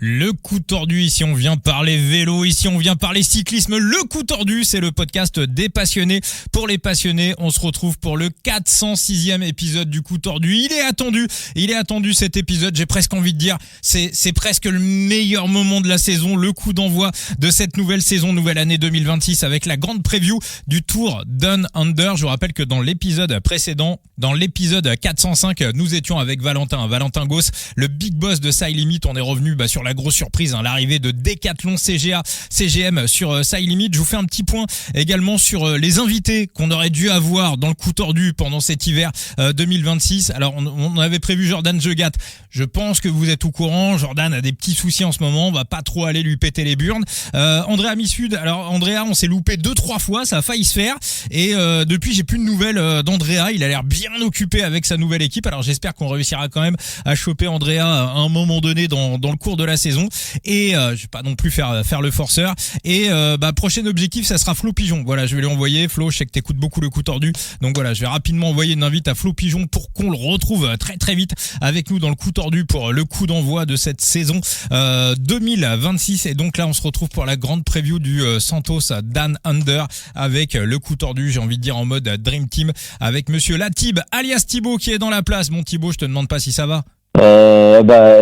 Le coup tordu, ici on vient parler vélo, ici on vient parler cyclisme. Le coup tordu, c'est le podcast des passionnés. Pour les passionnés, on se retrouve pour le 406e épisode du coup tordu. Il est attendu cet épisode, j'ai presque envie de dire, c'est presque le meilleur moment de la saison, le coup d'envoi de cette nouvelle saison, nouvelle année 2026 avec la grande preview du Tour Down Under. Je vous rappelle que dans l'épisode précédent, dans l'épisode 405, nous étions avec Valentin Goss, le big boss de Side Limit. On est revenu sur la grosse surprise, l'arrivée de Decathlon CGM sur Side Limit. Je vous fais un petit point également sur les invités qu'on aurait dû avoir dans le coup tordu pendant cet hiver 2026. Alors on avait prévu Jordan Jegat. Je pense que vous êtes au courant. Jordan a des petits soucis en ce moment. On va pas trop aller lui péter les burnes. Andrea Missud. Alors Andrea, on s'est loupé 2-3 fois. Ça a failli se faire. Et depuis, j'ai plus de nouvelles d'Andrea. Il a l'air bien occupé avec sa nouvelle équipe. Alors j'espère qu'on réussira quand même à choper Andrea à un moment donné dans le cours de la saison. Et je vais pas non plus faire le forceur. Et prochain objectif, ça sera Flo Pigeon. Voilà, je vais lui envoyer. Flo, je sais que t'écoutes beaucoup le coup tordu. Donc voilà, je vais rapidement envoyer une invite à Flo Pigeon pour qu'on le retrouve très très vite avec nous dans le coup tordu pour le coup d'envoi de cette saison 2026. Et donc là, on se retrouve pour la grande preview du Santos Down Under avec le coup tordu, j'ai envie de dire en mode Dream Team, avec monsieur Latib alias Thibaut qui est dans la place. Mon Thibaut, je te demande pas si ça va.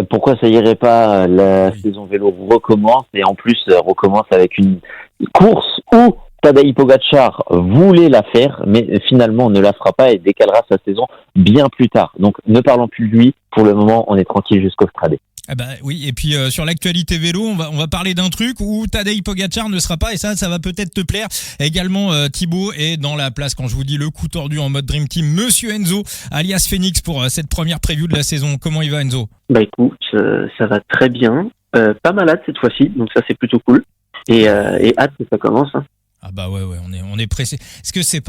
Pourquoi ça irait pas? La saison vélo recommence et en plus recommence avec une course où Tadej Pogačar voulait la faire, mais finalement ne la fera pas et décalera sa saison bien plus tard. Donc ne parlons plus de lui. Pour le moment, on est tranquille jusqu'au Stradé. Oui, et puis sur l'actualité vélo, on va parler d'un truc où Tadej Pogačar ne sera pas, et ça va peut-être te plaire. Également Thibaut est dans la place quand je vous dis le coup tordu en mode Dream Team. Monsieur Enzo, alias Phoenix, pour cette première preview de la saison. Comment il va, Enzo? Écoute, ça va très bien. Pas malade cette fois-ci, donc ça c'est plutôt cool. Et hâte que ça commence. Hein. Ouais, on est pressé. Est-ce que c'est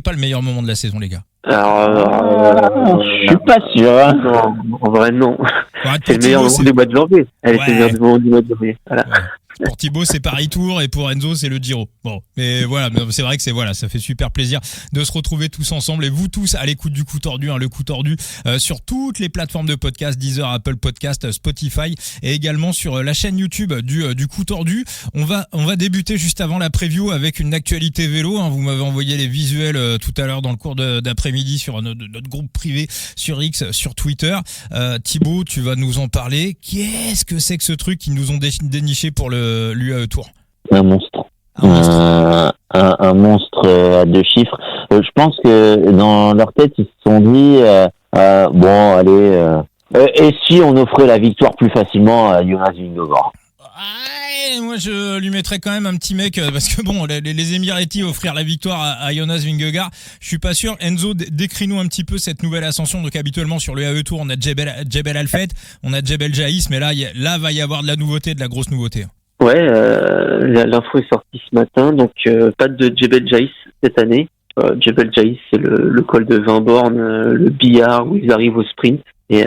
pas le meilleur moment de la saison, les gars? Alors, je suis pas sûr. Hein. Non, en vrai non. Ouais, c'est le meilleur moment du mois de janvier. C'est le meilleur moment du mois de janvier. Voilà. Ouais. Pour Thibaut, c'est Paris Tour et pour Enzo, c'est le Giro. Bon, mais voilà, c'est vrai que ça fait super plaisir de se retrouver tous ensemble et vous tous à l'écoute du coup tordu, le coup tordu sur toutes les plateformes de podcast, Deezer, Apple Podcast, Spotify et également sur la chaîne YouTube du coup tordu. On va débuter juste avant la preview avec une actualité vélo. Vous m'avez envoyé les visuels tout à l'heure dans le cours d'après-midi sur notre groupe privé sur X, sur Twitter. Thibaut, tu vas nous en parler. Qu'est-ce que c'est que ce truc qu'ils nous ont déniché pour l'UAE Tour? Un monstre. Un monstre à 2 chiffres. Je pense que dans leur tête, ils se sont dit et si on offrait la victoire plus facilement à Jonas Vingegaard? Moi je lui mettrais quand même un petit mec parce que les Emiratis offrir la victoire à Jonas Vingegaard, je suis pas sûr. Enzo, décris-nous un petit peu cette nouvelle ascension. Donc habituellement sur le AE Tour on a Jebel Al-Feth, on a Jebel Jaïs, mais là va y avoir de la nouveauté, de la grosse nouveauté. Ouais, l'info est sortie ce matin, donc pas de Jebel Jaïs cette année. Jebel Jaïs, c'est le col de 20 bornes, le billard où ils arrivent au sprint et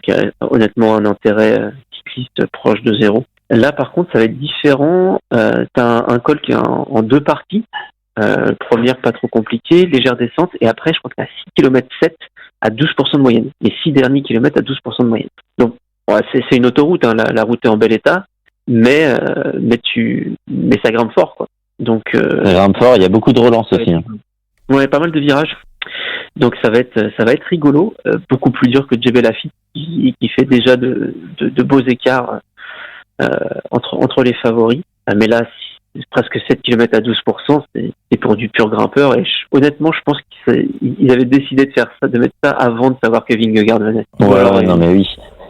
qui a honnêtement un intérêt cycliste proche de zéro. Là, par contre, ça va être différent. T'as un col qui est en 2 parties. Première, pas trop compliquée, légère descente. Et après, je crois que t'as 6 km 7 à 12% de moyenne. Les 6 derniers kilomètres à 12% de moyenne. Donc, c'est une autoroute. La route est en bel état. Mais ça grimpe fort, quoi. Donc, ça grimpe fort. Il y a beaucoup de relances aussi. Hein. Ouais, pas mal de virages. Donc, ça va être rigolo. Beaucoup plus dur que Jebel Afid qui fait déjà de beaux écarts entre les favoris, mais là c'est presque 7 km à 12%, c'est pour du pur grimpeur et honnêtement je pense qu'ils avaient décidé de faire ça, de mettre ça avant de savoir que Vingegaard venait. Non mais oui.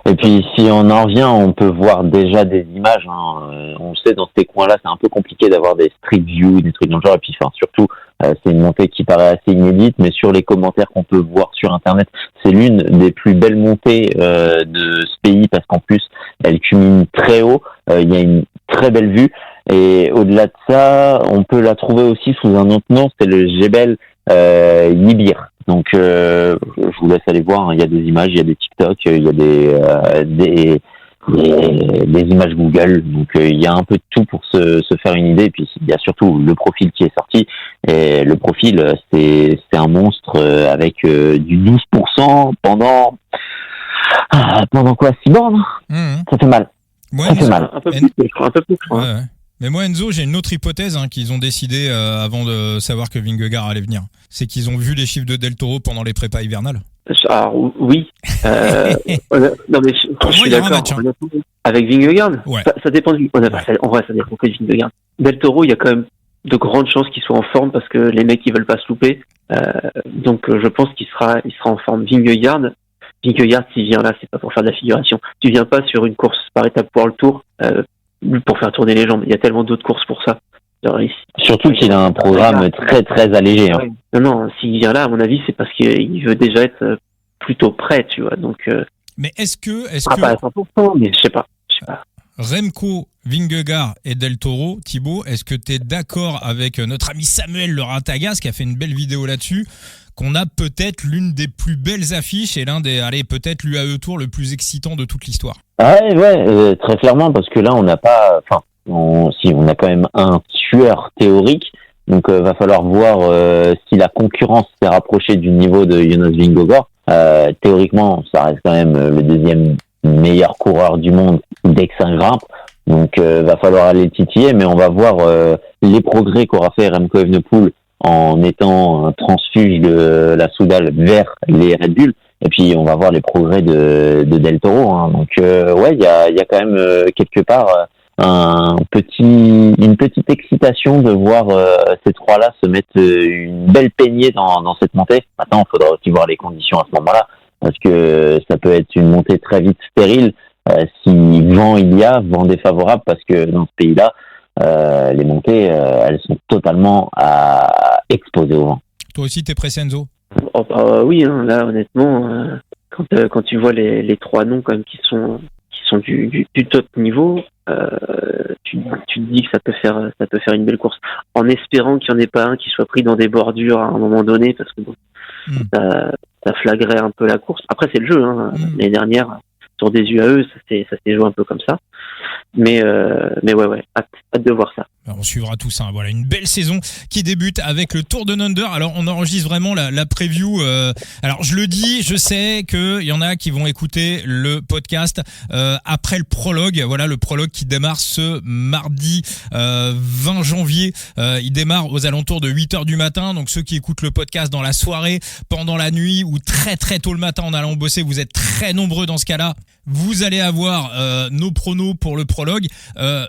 Et puis si on en revient, on peut voir déjà des images. On sait dans ces coins-là, c'est un peu compliqué d'avoir des street view, des trucs dans le genre. Et puis surtout, c'est une montée qui paraît assez inédite. Mais sur les commentaires qu'on peut voir sur Internet, c'est l'une des plus belles montées de ce pays parce qu'en plus, elle culmine très haut. Il y a une très belle vue. Et au-delà de ça, on peut la trouver aussi sous un autre nom. C'est le Jebel Yibir. Donc, je vous laisse aller voir. Il y a des images, il y a des TikTok, il y a des images Google. Donc, il y a un peu de tout pour se faire une idée. Et puis, il y a surtout le profil qui est sorti. Et le profil, c'est un monstre avec du 12% pendant Pendant quoi, 6 bornes? Ça fait mal. Moi, Ça fait mal. Un peu plus, je crois. Ouais, ouais. Mais moi, Enzo, j'ai une autre hypothèse qu'ils ont décidé avant de savoir que Vingegaard allait venir. C'est qu'ils ont vu les chiffres de Del Toro pendant les prépas hivernales. Alors, oui. Non, mais je suis il y aura un d'accord. match, Avec Vingegaard, Ouais. ça dépend de lui. En vrai, ça dépend que de Vingegaard. Del Toro, il y a quand même de grandes chances qu'il soit en forme parce que les mecs, ils veulent pas se louper. Donc, je pense qu'il sera en forme. Vingegaard, s'il vient là, c'est pas pour faire de la figuration. Tu viens pas sur une course par étape pour le tour pour faire tourner les jambes. Il y a tellement d'autres courses pour ça. Alors, Surtout qu'il a un programme très très allégé. Hein. Non, s'il vient là, à mon avis, c'est parce qu'il veut déjà être plutôt prêt, tu vois. Donc, Mais est-ce que pas à 100%, mais je sais pas. Remco, Vingegaard et Del Toro, Thibaut, est-ce que tu es d'accord avec notre ami Samuel Le Ratagas qui a fait une belle vidéo là-dessus, qu'on a peut-être l'une des plus belles affiches et l'un des, peut-être l'UAE Tour le plus excitant de toute l'histoire? Ouais, très clairement, parce que là, on n'a pas, on a quand même un tueur théorique, donc va falloir voir si la concurrence s'est rapprochée du niveau de Jonas Vingegaard. Théoriquement, ça reste quand même le deuxième meilleur coureur du monde dès que ça grimpe, donc va falloir aller titiller, mais on va voir les progrès qu'aura fait Remco Evenepoel en étant un transfuge de la Soudal vers les Red Bull. Et puis on va voir les progrès de Del Toro. Hein. Donc ouais, il y a quand même quelque part une petite excitation de voir ces trois-là se mettre une belle peignée dans cette montée. Maintenant, il faudra aussi voir les conditions à ce moment-là, parce que ça peut être une montée très vite stérile si vent défavorable, parce que dans ce pays-là, les montées, elles sont totalement exposées au vent. Toi aussi, t'es pressé, Enzo? Oh, bah, oui, hein, là, honnêtement, quand tu vois les trois noms quand même qui sont du top niveau, tu te dis que ça peut faire une belle course, en espérant qu'il n'y en ait pas un qui soit pris dans des bordures à un moment donné, parce que bon, ça flagrait un peu la course. Après, c'est le jeu, hein. L'année dernière, sur des UAE, ça s'est joué un peu comme ça. Mais ouais, hâte de voir ça. On suivra tout ça. Voilà, une belle saison qui débute avec le Tour Down Under. Alors, on enregistre vraiment la preview. Alors, je le dis, je sais qu'il y en a qui vont écouter le podcast après le prologue. Voilà, le prologue qui démarre ce mardi 20 janvier. Il démarre aux alentours de 8h du matin. Donc, ceux qui écoutent le podcast dans la soirée, pendant la nuit ou très très tôt le matin en allant bosser, vous êtes très nombreux dans ce cas-là. Vous allez avoir nos pronos pour le prologue.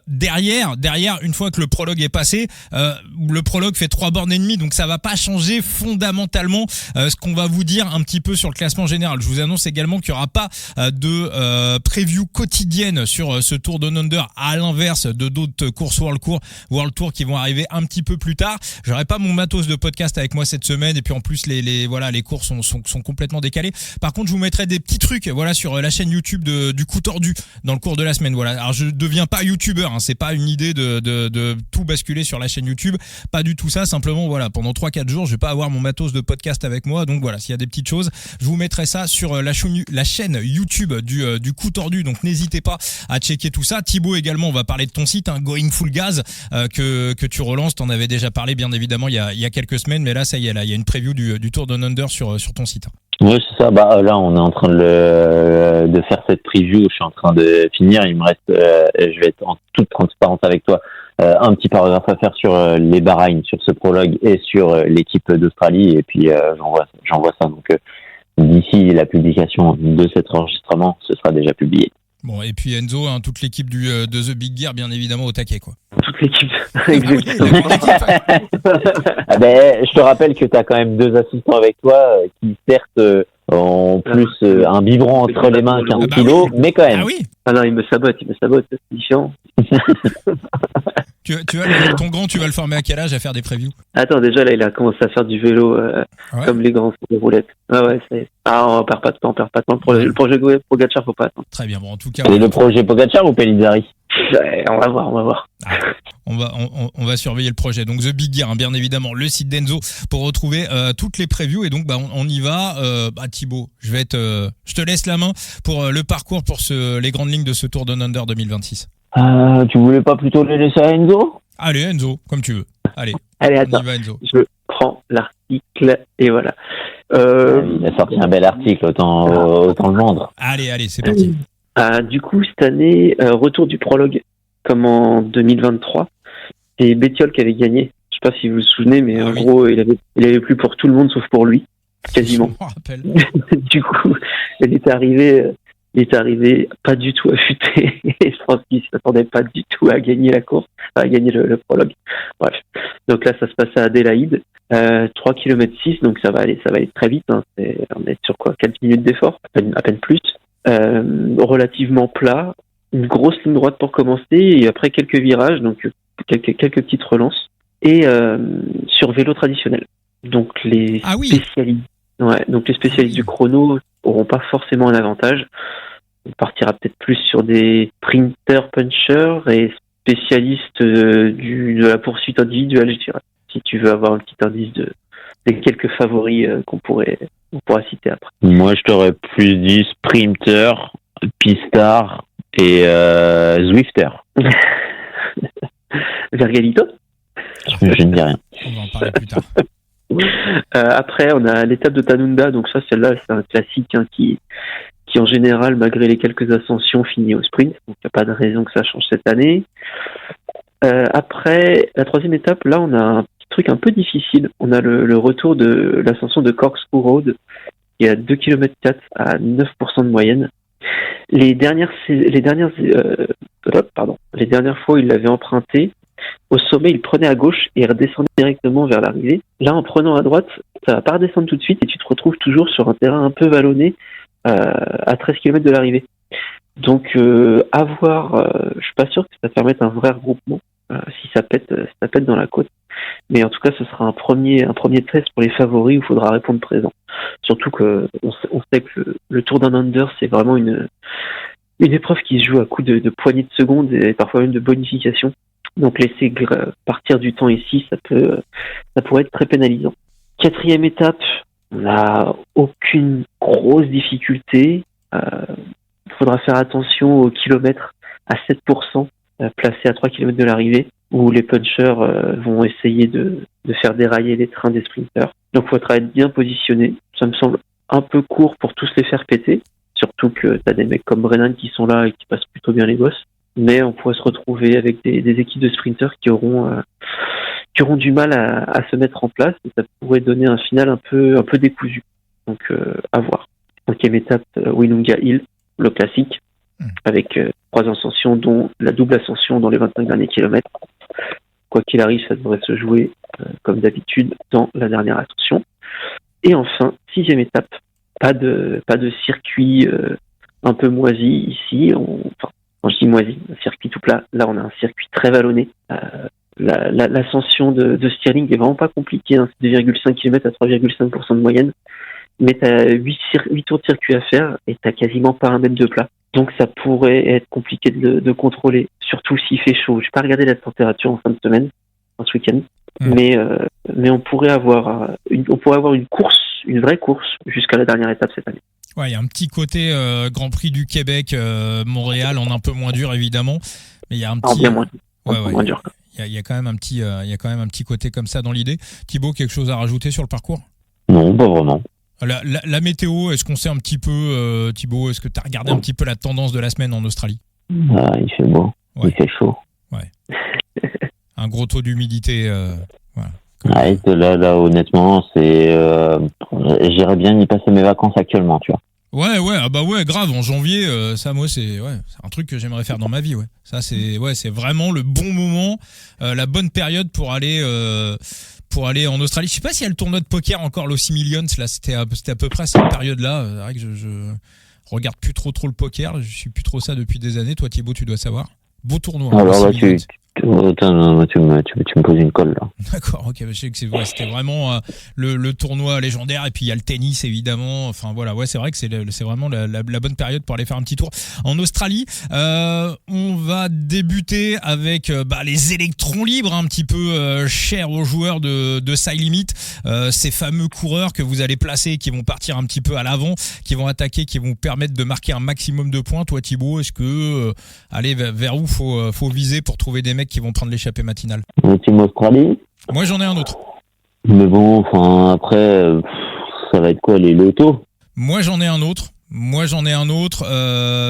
Derrière, une fois que le prologue est passé, le prologue fait 3 bornes et demie, donc ça va pas changer fondamentalement ce qu'on va vous dire un petit peu sur le classement général. Je vous annonce également qu'il y aura pas de preview quotidienne sur ce Tour Down Under, à l'inverse de d'autres courses World Tour qui vont arriver un petit peu plus tard. J'aurai pas mon matos de podcast avec moi cette semaine, et puis en plus les courses sont complètement décalées. Par contre, je vous mettrai des petits trucs sur la chaîne YouTube du coup tordu dans le cours de la semaine. Voilà. Alors je deviens pas youtubeur, c'est pas une idée de tout basculer sur la chaîne YouTube, pas du tout ça, simplement pendant 3-4 jours je vais pas avoir mon matos de podcast avec moi, donc voilà, s'il y a des petites choses, je vous mettrai ça sur la chaîne YouTube du coup tordu, donc n'hésitez pas à checker tout ça. Thibaut également, on va parler de ton site, Going Full Gas, que tu relances, t'en avais déjà parlé bien évidemment il y a quelques semaines, mais là ça y est, il y a une preview du Tour Down Under sur ton site. Oui, c'est ça. Là, on est en train de faire cette preview. Je suis en train de finir. Il me reste, je vais être en toute transparence avec toi, un petit paragraphe à faire sur les Bahreïn, sur ce prologue et sur l'équipe d'Australie. Et puis, j'envoie ça. Donc, d'ici la publication de cet enregistrement, ce sera déjà publié. Bon, et puis Enzo, toute l'équipe de The Big Gear, bien évidemment, au taquet, quoi. Toute l'équipe. Exactement. Je te rappelle que tu as quand même 2 assistants avec toi qui, certes, ont plus un biberon entre les mains qu'un kilo, mais quand même. Ah oui. Ah non, il me sabote, c'est différent. Tu vas, ton grand, tu vas le former à quel âge à faire des previews? Attends, déjà là, il a commencé à faire du vélo comme les grands sur des roulettes. Ouais, on perd pas de temps. Le projet Pogacar, faut pas attendre. Très bien, bon, en tout cas. Et le projet Pogacar ou Pellizzari? On va voir. On va surveiller le projet. Donc The Big Gear, bien évidemment, le site d'Enzo pour retrouver toutes les previews. Et donc on y va. Thibaut, je te laisse la main pour le parcours, pour les grandes lignes de ce Tour Down Under 2026. Tu voulais pas plutôt les laisser à Enzo? Allez Enzo, comme tu veux. Allez, attends. on y va, Enzo. Je prends l'article et voilà. Il a sorti un bel article, autant le vendre. Allez, c'est parti. Du coup, cette année, retour du prologue, comme en 2023. C'est Bettiol qui avait gagné. Je sais pas si vous vous souvenez, mais en gros, il avait plu pour tout le monde sauf pour lui, quasiment. Je me rappelle. Du coup, il était arrivé pas du tout affûté. Et je pense qu'il s'attendait pas du tout à gagner la course, à gagner le prologue. Bref. Donc là, ça se passe à Adélaïde. 3 km 6, donc ça va aller très vite. Hein. On est sur 4 minutes d'effort, à peine plus. Relativement plat. Une grosse ligne droite pour commencer et après quelques virages, donc quelques petites relances. Et sur vélo traditionnel. Donc les spécialistes du chrono auront pas forcément un avantage. On partira peut-être plus sur des sprinters punchers et spécialistes de la poursuite individuelle, je dirais. Si tu veux avoir un petit indice des quelques favoris qu'on pourra citer après. Moi, je t'aurais plus dit sprinter, pistard et Zwifter. Vergalito. Je ne dis rien. On va en parler plus tard. Après, on a l'étape de Tanunda, donc ça, celle-là, c'est un classique qui en général, malgré les quelques ascensions, finit au sprint. Donc, il n'y a pas de raison que ça change cette année. Après, la troisième étape, là, on a un petit truc un peu difficile. On a le retour de l'ascension de Corkscrew Road, qui est à 2 km 4 à 9% de moyenne. Les dernières fois où il l'avait emprunté, au sommet, il prenait à gauche et redescendait directement vers l'arrivée. Là, en prenant à droite, ça va pas redescendre tout de suite et tu te retrouves toujours sur un terrain un peu vallonné à 13 km de l'arrivée. Donc, je suis pas sûr que ça permette un vrai regroupement si ça pète dans la côte. Mais en tout cas, ce sera un premier test pour les favoris où il faudra répondre présent. Surtout que on sait que le Tour d'un Under, c'est vraiment une épreuve qui se joue à coup de poignées de secondes et parfois même de bonification. Donc laisser partir du temps ici, ça pourrait être très pénalisant. Quatrième étape, on n'a aucune grosse difficulté. Il faudra faire attention au kilomètre à 7%, placé à 3 km de l'arrivée, où les punchers vont essayer de faire dérailler les trains des sprinters. Donc il faudra être bien positionné. Ça me semble un peu court pour tous les faire péter, surtout que tu as des mecs comme Brennan qui sont là et qui passent plutôt bien les bosses. Mais on pourrait se retrouver avec des équipes de sprinters qui auront du mal à se mettre en place et ça pourrait donner un final un peu décousu. Donc à voir. Cinquième étape, Willunga Hill, le classique, avec 3 ascensions, dont la double ascension dans les 25 derniers kilomètres. Quoi qu'il arrive, ça devrait se jouer comme d'habitude dans la dernière ascension. Et enfin, 6e étape, pas de circuit un peu moisi ici. Quand je dis moisi, un circuit tout plat, là on a un circuit très vallonné. L'ascension de Stirling est vraiment pas compliquée, hein. C'est 2,5 km à 3,5% de moyenne. Mais tu as 8 tours de circuit à faire et tu quasiment pas un mètre de plat. Donc ça pourrait être compliqué de contrôler, surtout s'il fait chaud. Je n'ai pas regardé la température en fin de semaine, ce week-end, mais on pourrait avoir une course, une vraie course, jusqu'à la dernière étape cette année. Ouais, il y a un petit côté Grand Prix du Québec, Montréal, en un peu moins dur évidemment, mais il y a un petit moins dur. Il y a quand même un petit côté comme ça dans l'idée. Thibaut, quelque chose à rajouter sur le parcours ? Non, pas vraiment. La météo, est-ce qu'on sait un petit peu, Thibaut, est-ce que tu as regardé un petit peu la tendance de la semaine en Australie ? Il fait beau, il fait chaud. Ouais. Un gros taux d'humidité. Voilà. Là, honnêtement, j'irais bien y passer mes vacances actuellement, tu vois. Ouais, grave, en janvier, ça, moi, c'est un truc que j'aimerais faire dans ma vie, ouais. Ça, c'est vraiment le bon moment, la bonne période pour aller en Australie. Je sais pas s'il y a le tournoi de poker encore, l'Aussie Millions, là, c'était à peu près à cette période-là. C'est vrai que je regarde plus trop le poker, je suis plus trop ça depuis des années. Toi, Thibaut, tu dois savoir. Beau tournoi. Alors là, tu me poses une colle là. D'accord, ok, je sais que c'était vraiment le tournoi légendaire et puis il y a le tennis évidemment. Enfin voilà, ouais, c'est vrai que c'est vraiment la bonne période pour aller faire un petit tour en Australie. On va débuter avec les électrons libres, un petit peu chers aux joueurs de Side Limit. Ces fameux coureurs que vous allez placer, qui vont partir un petit peu à l'avant, qui vont attaquer, qui vont permettre de marquer un maximum de points. Toi, Thibaut, est-ce que vers où faut viser pour trouver des mecs qui vont prendre l'échappée matinale? Le Team Australie. Moi, j'en ai un autre. Mais bon, enfin, après, Ça va être quoi, les lotos? Moi, j'en ai un autre.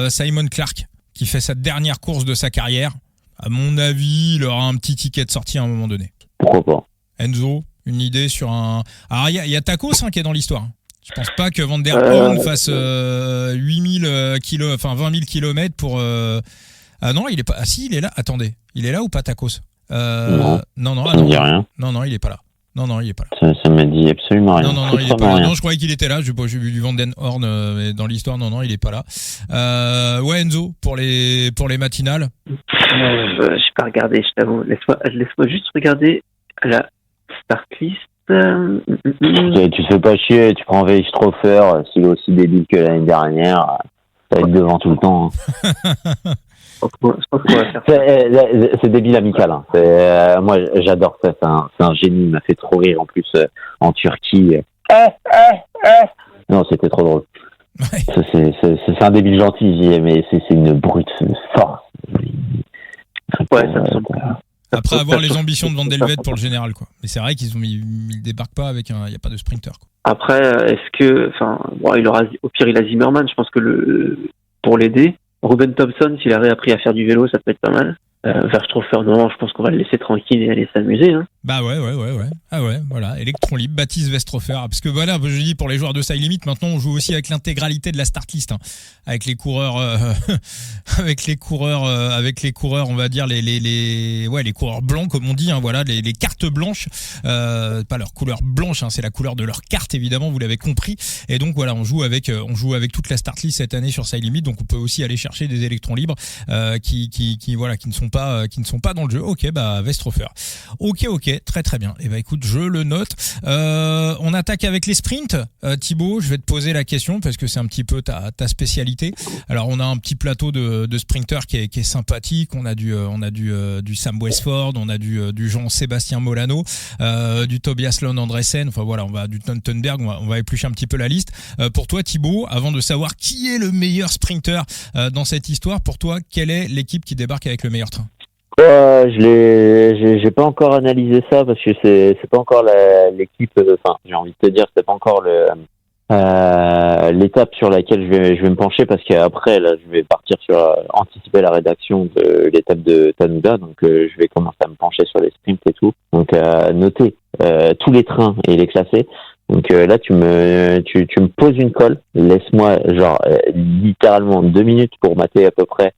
Simon Clark, qui fait sa dernière course de sa carrière. À mon avis, il aura un petit ticket de sortie à un moment donné. Pourquoi pas? Enzo, une idée sur un... Alors, il y a Tacos qui est dans l'histoire. Je pense pas que Van der Poel fasse 8000 km, enfin 20 000 km pour... Ah non, il est pas... Ah si, il est là. Attendez, il est là ou pas, Tacos? Non, ça me dit rien. Non, il est pas là. Non, il est pas là. Ça me dit absolument rien. Non, il est pas là. Non, je croyais qu'il était là. J'ai vu du Van den Horn dans l'histoire. Non, il est pas là. Ouais, Enzo, pour les matinales. J'ai pas regardé, je t'avoue. Laisse-moi juste regarder la start list. Tu te fais pas chier, tu prends Weistrofer, s'il est aussi débile que l'année dernière, ça va être devant tout le temps. Je pense qu'on va faire ça. C'est débile amical. Hein. Moi, j'adore ça. C'est un génie. Il m'a fait trop rire en plus en Turquie. Non, c'était trop drôle. Ouais. C'est un débile gentil, mais c'est une brute force. Ouais, ça me semble. Après avoir les ambitions de Van Delvet pour le général, quoi. Mais c'est vrai ils débarquent pas avec il y a pas de sprinter, quoi. Après, est-ce que, il aura, au pire, il a Zimmerman. Je pense que pour l'aider, Ruben Thompson, s'il a réappris à faire du vélo, ça peut être pas mal. Verstropher, non, je pense qu'on va le laisser tranquille et aller s'amuser. Hein. Bah ouais. Ah ouais, voilà. Électron libre, Baptiste Weistrofer. Parce que voilà, je dis pour les joueurs de Side Limit, maintenant on joue aussi avec l'intégralité de la start list, hein. Avec les coureurs, avec les coureurs, on va dire les coureurs blancs comme on dit, hein, voilà, les cartes blanches, pas leur couleur blanche, hein, c'est la couleur de leur carte évidemment, vous l'avez compris. Et donc voilà, on joue avec toute la start list cette année sur Side Limit, donc on peut aussi aller chercher des électrons libres qui ne sont pas dans le jeu. Ok, bah Weistrofer. Ok, très bien. Et bah écoute, je le note. On attaque avec les sprints. Thibaut, je vais te poser la question parce que c'est un petit peu ta spécialité. Alors on a un petit plateau de sprinters qui est sympathique. On a du Sam Westford, on a du Jean-Sébastien Molano, du Tobias Lund Andresen. Enfin voilà, on va du Thunberg. On va éplucher un petit peu la liste. Pour toi, Thibaut, avant de savoir qui est le meilleur sprinter dans cette histoire, pour toi, quelle est l'équipe qui débarque avec le meilleur train? J'ai pas encore analysé ça parce que c'est pas encore l'équipe. Enfin, j'ai envie de te dire, c'est pas encore l'étape sur laquelle je vais me pencher parce qu'après là, je vais partir sur anticiper la rédaction de l'étape de Tanuda. Donc, je vais commencer à me pencher sur les sprints et tout. Donc, noter tous les trains et les classer. Donc là, tu me poses une colle. Laisse-moi littéralement 2 minutes pour mater à peu près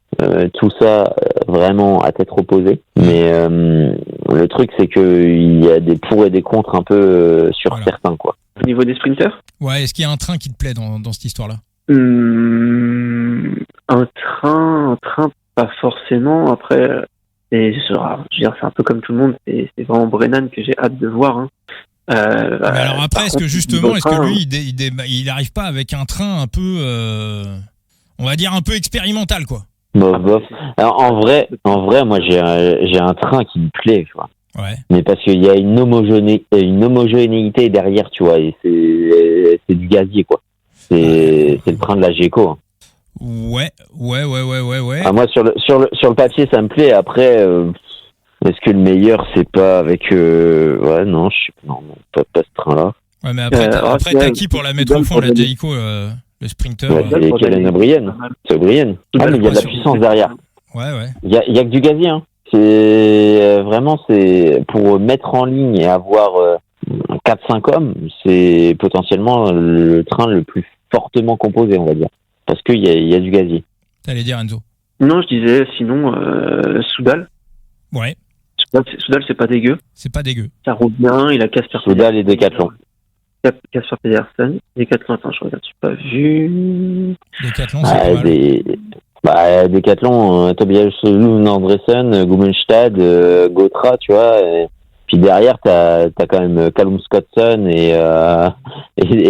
tout ça vraiment à tête reposée. Mais le truc, c'est que il y a des pour et des contre un peu sur certains, quoi. Au niveau des sprinters? Ouais, est-ce qu'il y a un train qui te plaît dans cette histoire-là? Un train, pas forcément. Après, je veux dire, c'est un peu comme tout le monde. C'est vraiment Brennan que j'ai hâte de voir. Hein. Mais alors après, est-ce que lui, il arrive pas avec un train un peu, on va dire un peu expérimental, quoi? Bof. Alors, en vrai, moi j'ai un train qui me plaît, tu vois. Ouais. Mais parce qu'il y a une homogénéité derrière, tu vois, et c'est du gazier, quoi. C'est le train de la Geco. Hein. Ouais. Ah, moi sur le papier, ça me plaît. Après. Est-ce que le meilleur, c'est pas avec... non, pas ce train-là. Ouais, mais après t'as qui pour la mettre au fond, la Jayco, le sprinter? C'est Kellen O'Brien. C'est O'Brien. Ah, mais il y a de la puissance derrière. Ouais. Il y a que du gazier, hein. C'est pour mettre en ligne et avoir 4-5 hommes, c'est potentiellement le train le plus fortement composé, on va dire. Parce qu'il y a du gazier. T'allais dire, Enzo? Non, je disais, sinon, Soudal. Ouais. Soudal, c'est pas dégueu. C'est pas dégueu. Ça roule bien, il a Casper. Soudal et Decathlon. Casper Pedersen. Decathlon, attends, je regarde, j'ai pas vu. Decathlon, c'est pas mal. Decathlon, Tobias Lund Andresen, Gummenstad, Gautra, tu vois. Puis derrière, t'as quand même Callum Scottson et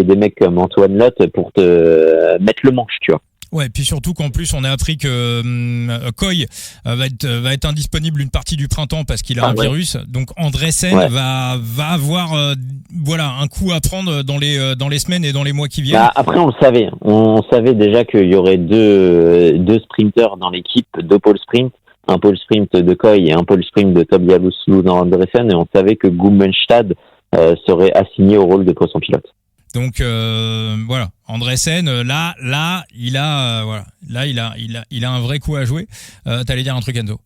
des mecs comme Antoine Lotte pour te mettre le manche, tu vois. Ouais, puis surtout qu'en plus on a appris que Coy va être indisponible une partie du printemps parce qu'il a un virus. Donc Andresen va avoir un coup à prendre dans les semaines et dans les mois qui viennent. Après on le savait. On savait déjà qu'il y aurait deux sprinters dans l'équipe, 2 pôles sprint, un pôle sprint de Coy et un pôle sprint de Tobias Lund Andresen, et on savait que Gummenstad serait assigné au rôle de poisson pilote. Donc voilà, Andresen, là, il a un vrai coup à jouer. T'allais dire un truc, Enzo?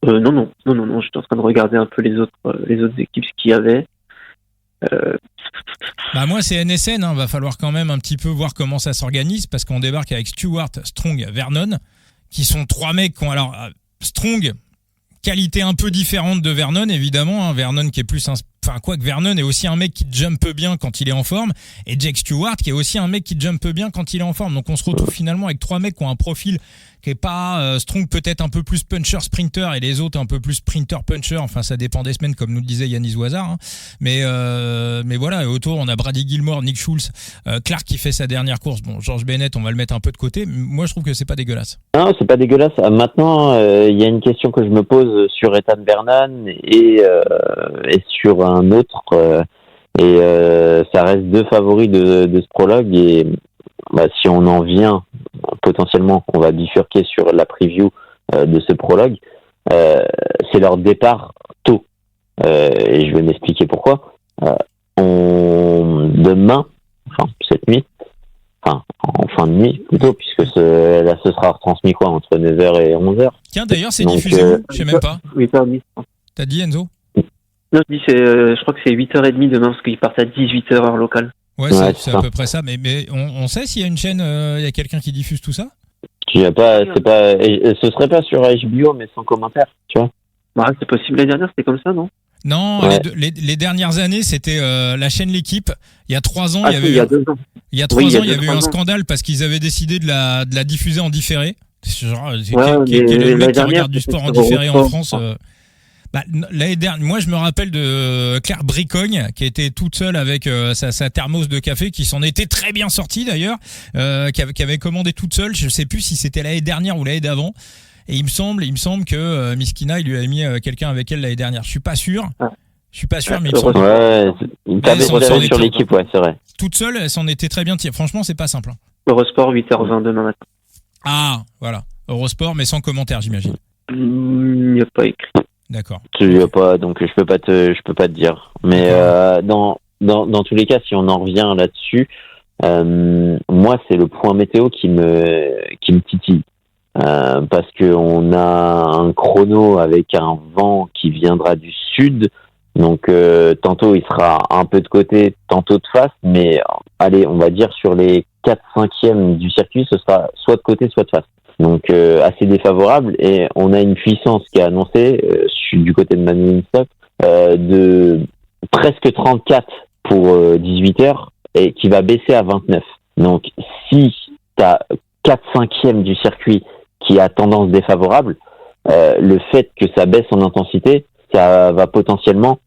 Non. J'étais en train de regarder un peu les autres équipes, ce qu'il y avait. Bah moi c'est NSN, va falloir quand même un petit peu voir comment ça s'organise parce qu'on débarque avec Stewart, Strong, Vernon, qui sont 3 mecs qui ont alors Strong, qualité un peu différente de Vernon évidemment, Vernon qui est plus quoique Vernon est aussi un mec qui jumpe bien quand il est en forme, et Jake Stewart qui est aussi un mec qui jumpe bien quand il est en forme. Donc on se retrouve finalement avec 3 mecs qui ont un profil qui est pas Strong peut-être un peu plus puncher sprinter et les autres un peu plus sprinter puncher, enfin ça dépend des semaines comme nous le disait Yanis Ouazar, mais voilà, et autour on a Brady Gilmore, Nick Schultz, Clark qui fait sa dernière course, bon George Bennett on va le mettre un peu de côté, moi je trouve que c'est pas dégueulasse. Non, c'est pas dégueulasse. Maintenant il y a une question que je me pose sur Ethan Vernon et sur un autre ça reste 2 favoris de ce prologue, et si on en vient potentiellement, on va bifurquer sur la preview de ce prologue, c'est leur départ tôt, et je vais m'expliquer pourquoi. Demain, cette nuit, en fin de nuit plutôt, puisque là ce sera retransmis entre 9h et 11h. Tiens d'ailleurs c'est diffusé où? Je sais même pas. 8h30. T'as dit, Enzo? Non, je crois que c'est 8h30 demain parce qu'ils partent à 18h heure locale. Ouais, c'est à peu près ça. Mais on sait s'il y a une chaîne, il y a quelqu'un qui diffuse tout ça? Ce serait pas sur HBO, mais sans commentaire, tu vois. Ouais, c'est possible. L'année dernière, c'était comme ça, non? Non, ouais. les dernières années, c'était la chaîne L'Équipe. Il y a 3 ans, il y avait il y a 2 ans. Il y a 3 ans, il y avait eu un scandale parce qu'ils avaient décidé de la diffuser en différé. Quel est le mec qui regarde du sport en différé en France? L'année dernière, moi je me rappelle de Claire Bricogne qui était toute seule avec sa thermos de café, qui s'en était très bien sortie d'ailleurs, qui avait commandé toute seule. Je sais plus si c'était l'année dernière ou l'année d'avant. Et il me semble que Miskina il lui a mis quelqu'un avec elle l'année dernière. Je suis pas sûr, mais il me semble. Ouais, t'avais sur l'équipe, ouais, c'est vrai. Toute seule, elle s'en était très bien tirée. Franchement, c'est pas simple. Eurosport 8h20 demain matin. Ah, voilà. Eurosport, mais sans commentaire, j'imagine. Il n'y a pas écrit. D'accord. Tu n'y as pas, donc je peux pas te dire. Mais dans tous les cas, si on en revient là-dessus, moi c'est le point météo qui me titille, parce que on a un chrono avec un vent qui viendra du sud, donc tantôt il sera un peu de côté, tantôt de face, mais allez, on va dire sur les 4/5e du circuit, ce sera soit de côté, soit de face. Donc assez défavorable, et on a une puissance qui est annoncée du côté de Manu Winstock de presque 34 pour 18h et qui va baisser à 29. Donc si tu as 4/5e du circuit qui a tendance défavorable, le fait que ça baisse en intensité, ça va potentiellement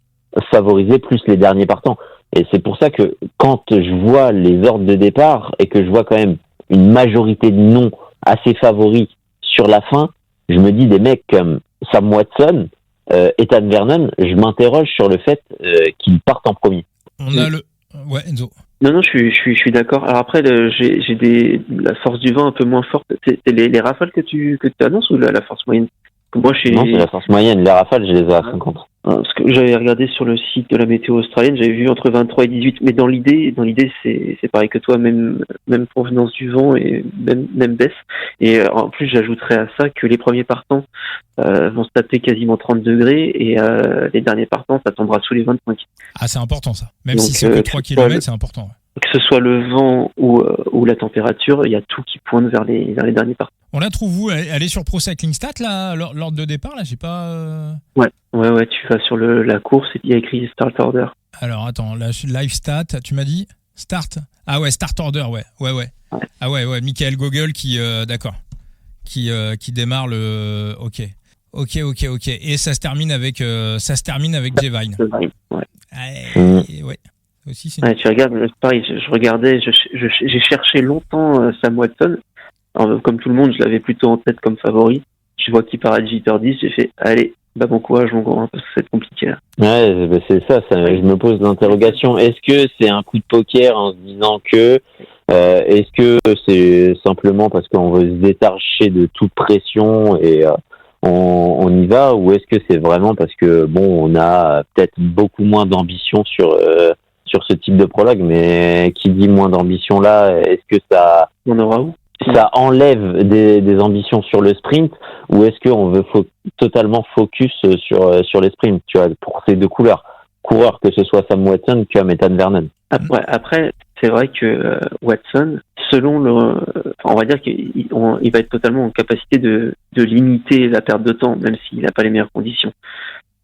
favoriser plus les derniers partants. Et c'est pour ça que quand je vois les ordres de départ et que je vois quand même une majorité de noms assez favoris sur la fin, je me dis des mecs comme Sam Watson, Ethan Vernon, je m'interroge sur le fait qu'ils partent en premier. On a ouais, Enzo. Non, je suis d'accord. Alors après, j'ai la force du vent un peu moins forte. C'est les rafales que tu annonces ou la force moyenne? Non, c'est la force moyenne. Les rafales, je les ai à 50. Parce que j'avais regardé sur le site de la météo australienne, j'avais vu entre 23 et 18. Mais dans l'idée, c'est pareil que toi, même provenance du vent et même baisse. Et en plus, j'ajouterais à ça que les premiers partants vont se taper quasiment 30 degrés et les derniers partants, ça tombera sous les 25. Ah, c'est important ça. Même donc, si c'est que 3 km, c'est important. Ouais. Que ce soit le vent ou la température, il y a tout qui pointe vers les derniers partants. On la trouve où? Elle est sur Pro Cycling Stats, là, l'ordre de départ, là, j'ai pas... Ouais, tu vas sur la course et il y a écrit Start Order. Alors, attends, la Live Stat, tu m'as dit Start? Ah ouais, Start Order, ouais. Ah ouais, Michael Gogol qui, d'accord, qui démarre le... Ok. Et ça se termine avec J-Vine. Ouais. Aussi, ouais, tu regardes, pareil, je regardais, j'ai cherché longtemps Sam Watson. Alors, comme tout le monde, je l'avais plutôt en tête comme favori. Je vois qu'il part à 18h10, j'ai fait, allez, bon courage mon grand, parce que c'est compliqué là. Ouais, c'est ça, je me pose l'interrogation. Est-ce que c'est un coup de poker en se disant que, est-ce que c'est simplement parce qu'on veut se détacher de toute pression et on y va, ou est-ce que c'est vraiment parce que, bon, on a peut-être beaucoup moins d'ambition sur sur ce type de prologue, mais qui dit moins d'ambition là, est-ce que ça On aura où? ça enlève des ambitions sur le sprint, ou est-ce qu'on veut totalement focus sur les sprints, tu vois, pour ces deux coureurs, que ce soit Sam Watson comme Ethan Vernon. Après, c'est vrai que Watson, selon on va dire qu'il va être totalement en capacité de limiter la perte de temps, même s'il n'a pas les meilleures conditions.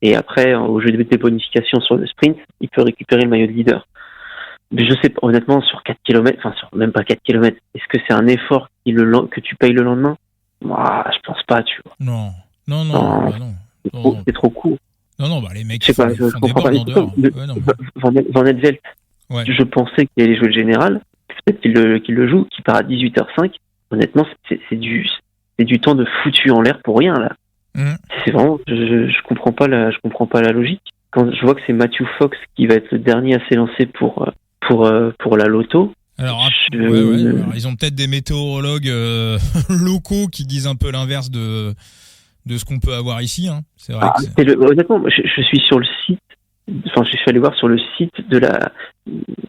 Et après, au jeu de bonification sur le sprint, il peut récupérer le maillot de leader. Mais je sais pas, honnêtement, sur 4 km, sur même pas 4 km, est-ce que c'est un effort que tu payes le lendemain? Moi, je pense pas, tu vois. Non. C'est trop court. Non, les mecs je sais pas, je comprends pas. Van Etvelt, je pensais qu'il allait jouer le général, peut-être qu'il le joue, qu'il part à 18h05. Honnêtement, c'est du temps de foutu en l'air pour rien, là. C'est vraiment, je comprends pas la logique. Quand je vois que c'est Matthew Fox qui va être le dernier à s'élancer pour la loto. Alors, alors, ils ont peut-être des météorologues locaux qui disent un peu l'inverse de ce qu'on peut avoir ici. Hein. C'est vrai. Honnêtement, je suis sur le site. Enfin, je suis allé voir sur le site de la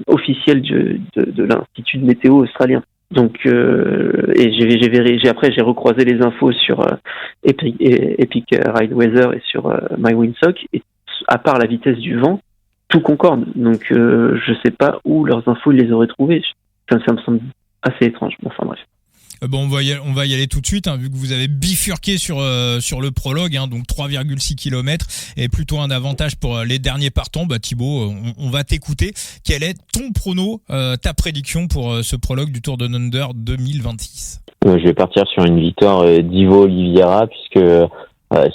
officiel de l'Institut de météo australien. Donc, et j'ai recroisé les infos sur Epic Ride Weather et sur MyWindsock. Et à part la vitesse du vent, tout concorde. Donc, je sais pas où leurs infos ils les auraient trouvées. Ça me semble assez étrange. Bon, enfin bref. Bon, on va y aller tout de suite, hein, vu que vous avez bifurqué sur le prologue, hein, donc 3,6 km et plutôt un avantage pour les derniers partants. Bah, Thibaut, on va t'écouter. Quel est ton prono, ta prédiction pour ce prologue du Tour de Under 2026? Je vais partir sur une victoire d'Ivo Oliveira, puisque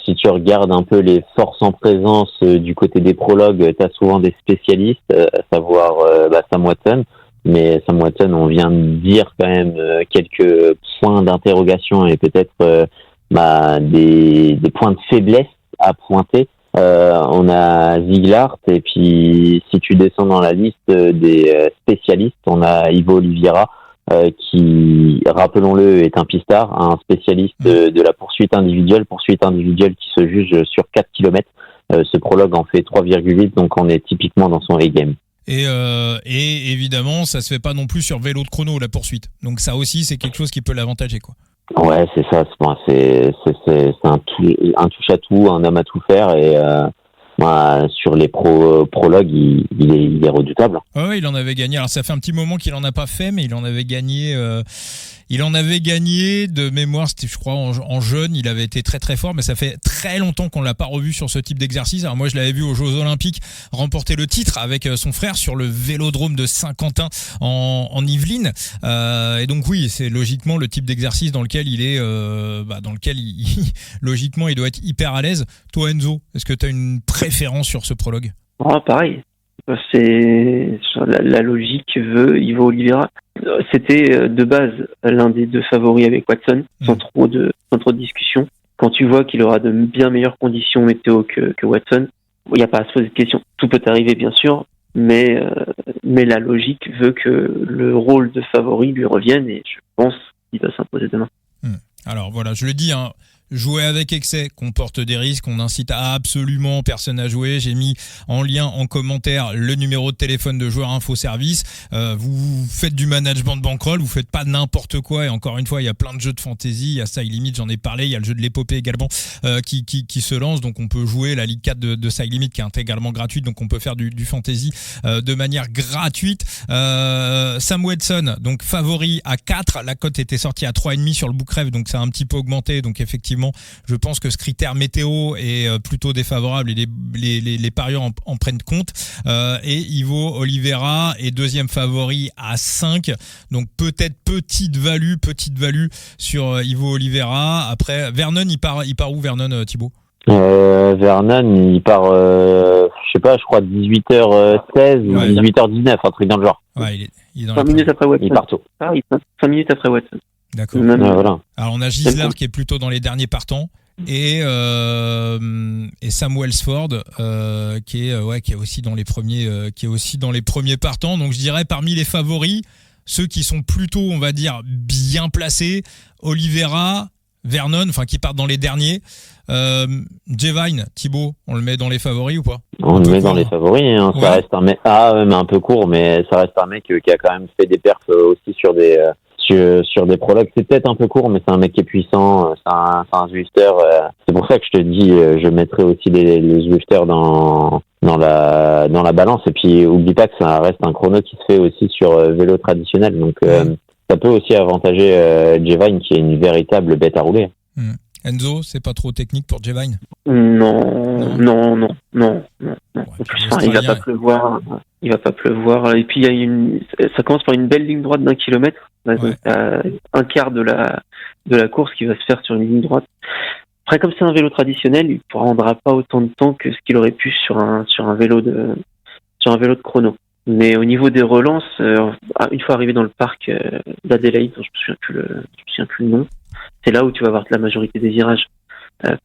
si tu regardes un peu les forces en présence du côté des prologues, tu as souvent des spécialistes, à savoir Sam Watson. Mais Sam Watson, on vient de dire quand même quelques points d'interrogation et peut-être des points de faiblesse à pointer. On a Zieglaert, et puis si tu descends dans la liste des spécialistes, on a Ivo Oliveira, qui, rappelons-le, est un pistard, un spécialiste de la poursuite individuelle qui se juge sur 4 km. Ce prologue en fait 3,8, donc on est typiquement dans son A-game. Et évidemment, ça se fait pas non plus sur vélo de chrono, la poursuite. Donc ça aussi, c'est quelque chose qui peut l'avantager, quoi. Ouais, c'est ça. C'est un touche à tout, un homme à tout faire, et sur les prologues, il est redoutable. Ouais, il en avait gagné. Alors ça fait un petit moment qu'il en a pas fait, mais il en avait gagné. Il en avait gagné de mémoire, c'était, je crois, en jeune. Il avait été très très fort, mais ça fait très longtemps qu'on l'a pas revu sur ce type d'exercice. Alors moi, je l'avais vu aux Jeux Olympiques remporter le titre avec son frère sur le vélodrome de Saint-Quentin en Yvelines. Et donc oui, c'est logiquement le type d'exercice dans lequel il est, logiquement, il doit être hyper à l'aise. Toi, Enzo, est-ce que tu as une préférence sur ce prologue? Pareil. C'est la logique veut Ivo Oliveira. C'était de base l'un des deux favoris avec Watson, sans trop de discussion. Quand tu vois qu'il aura de bien meilleures conditions météo que Watson, il n'y a pas à se poser de questions. Tout peut arriver bien sûr, mais la logique veut que le rôle de favori lui revienne, et je pense qu'il va s'imposer demain. Alors voilà, je le dis, hein. Jouer avec excès comporte des risques, on incite absolument personne à jouer. J'ai mis en lien en commentaire le numéro de téléphone de Joueur Info Service. Vous faites du management de bankroll, vous faites pas n'importe quoi, et encore une fois, il y a plein de jeux de fantasy, il y a Side Limit, j'en ai parlé, il y a le jeu de l'épopée également qui se lance, donc on peut jouer la Ligue 4 de Side Limit qui est intégralement gratuite, donc on peut faire du fantasy de manière gratuite. Sam Watson, donc favori à 4, la cote était sortie à 3,5 sur le Bookref, donc ça a un petit peu augmenté, donc effectivement je pense que ce critère météo est plutôt défavorable et les parieurs en prennent compte. Et Ivo Oliveira est deuxième favori à 5, donc peut-être petite value sur Ivo Oliveira. Après, Vernon, il part où, Vernon, Thibaut? Vernon, il part, je sais pas, je crois 18h16 ou 18h19, un truc dans le genre. Ouais, il est dans 5 minutes après Watson. Il part tôt. 5 minutes après Watson. D'accord. Voilà. Alors on a Gisler qui est plutôt dans les derniers partants, et Sam Welsford qui est aussi dans les premiers partants. Donc je dirais parmi les favoris, ceux qui sont plutôt, on va dire, bien placés, Oliveira, Vernon, enfin qui partent dans les derniers. J-Vine, Thibaut, on le met dans les favoris ou pas? On le met dans les favoris, hein. Ça reste un mec, mais un peu court, mais ça reste un mec qui a quand même fait des perfs aussi sur des prologues. C'est peut-être un peu court, mais c'est un mec qui est puissant, c'est un Zwifter. C'est pour ça que je te dis, je mettrais aussi les Zwifters dans la balance. Et puis, oublie pas que ça reste un chrono qui se fait aussi sur vélo traditionnel. Donc, ça peut aussi avantager J-Vine, qui est une véritable bête à rouler. Enzo, c'est pas trop technique pour J-Vine? Non. Ouais, En plus, il va pas pleuvoir. Et puis ça commence par une belle ligne droite d'1 kilomètre. Ouais. Donc, un quart de la course qui va se faire sur une ligne droite. Après, comme c'est un vélo traditionnel, il ne prendra pas autant de temps que ce qu'il aurait pu sur un vélo de chrono. Mais au niveau des relances, une fois arrivé dans le parc d'Adélaïde, dont je me souviens plus le nom, c'est là où tu vas avoir la majorité des virages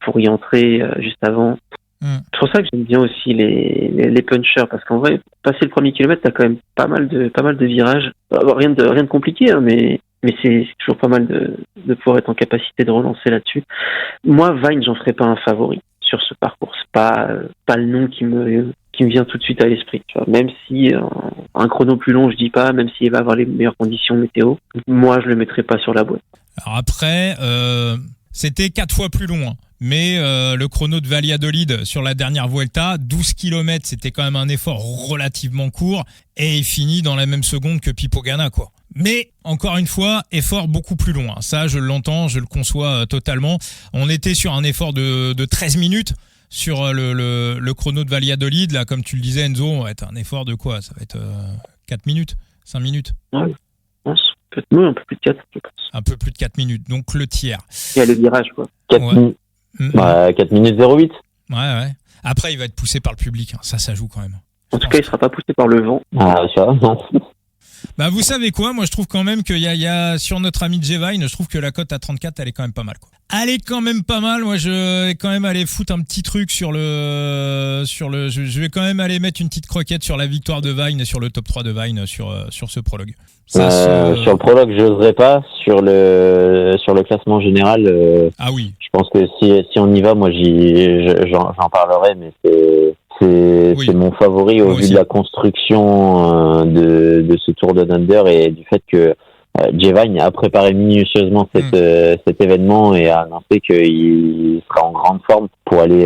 pour y entrer juste avant. C'est pour ça que j'aime bien aussi les punchers, parce qu'en vrai, passer le premier kilomètre, t'as quand même pas mal de virages. Rien de compliqué, hein, mais c'est toujours pas mal de pouvoir être en capacité de relancer là-dessus. Moi, Vine, j'en ferai pas un favori sur ce parcours. C'est pas le nom qui me vient tout de suite à l'esprit. Tu vois. Même si un chrono plus long, je dis pas, même s'il va avoir les meilleures conditions météo, moi, je le mettrai pas sur la boîte. Alors après, c'était 4 fois plus long, hein. Mais le chrono de Valladolid sur la dernière Vuelta, 12 km, c'était quand même un effort relativement court et il finit dans la même seconde que Pipo Ganna, quoi. Mais encore une fois, effort beaucoup plus long, hein. Ça, je l'entends, je le conçois totalement. On était sur un effort de 13 minutes sur le chrono de Valladolid. Là, comme tu le disais, Enzo, on va être un effort de quoi? Ça va être 4 minutes, 5 minutes. Ouais, un peu plus de 4, je pense. Un peu plus de 4 minutes, donc le tiers. Il y a le virage, quoi. 4 minutes 08. Ouais. Après, il va être poussé par le public, hein. Ça joue quand même. En tout cas, il sera pas poussé par le vent. Ça va, non. Bah, vous savez quoi? Moi, je trouve quand même qu'il y a sur notre ami J-Vine, je trouve que la cote à 34, elle est quand même pas mal, quoi. Elle est quand même pas mal. Moi, je vais quand même aller foutre un petit truc je vais quand même aller mettre une petite croquette sur la victoire de Vine et sur le top 3 de Vine sur ce prologue. Sur le prologue, je n'oserais pas. Sur le classement général, ah oui. Je pense que si on y va, moi, j'en parlerai, mais c'est mon favori au vu de la construction de ce Tour de Under et du fait que J-Vine a préparé minutieusement cet événement et a annoncé qu'il sera en grande forme pour aller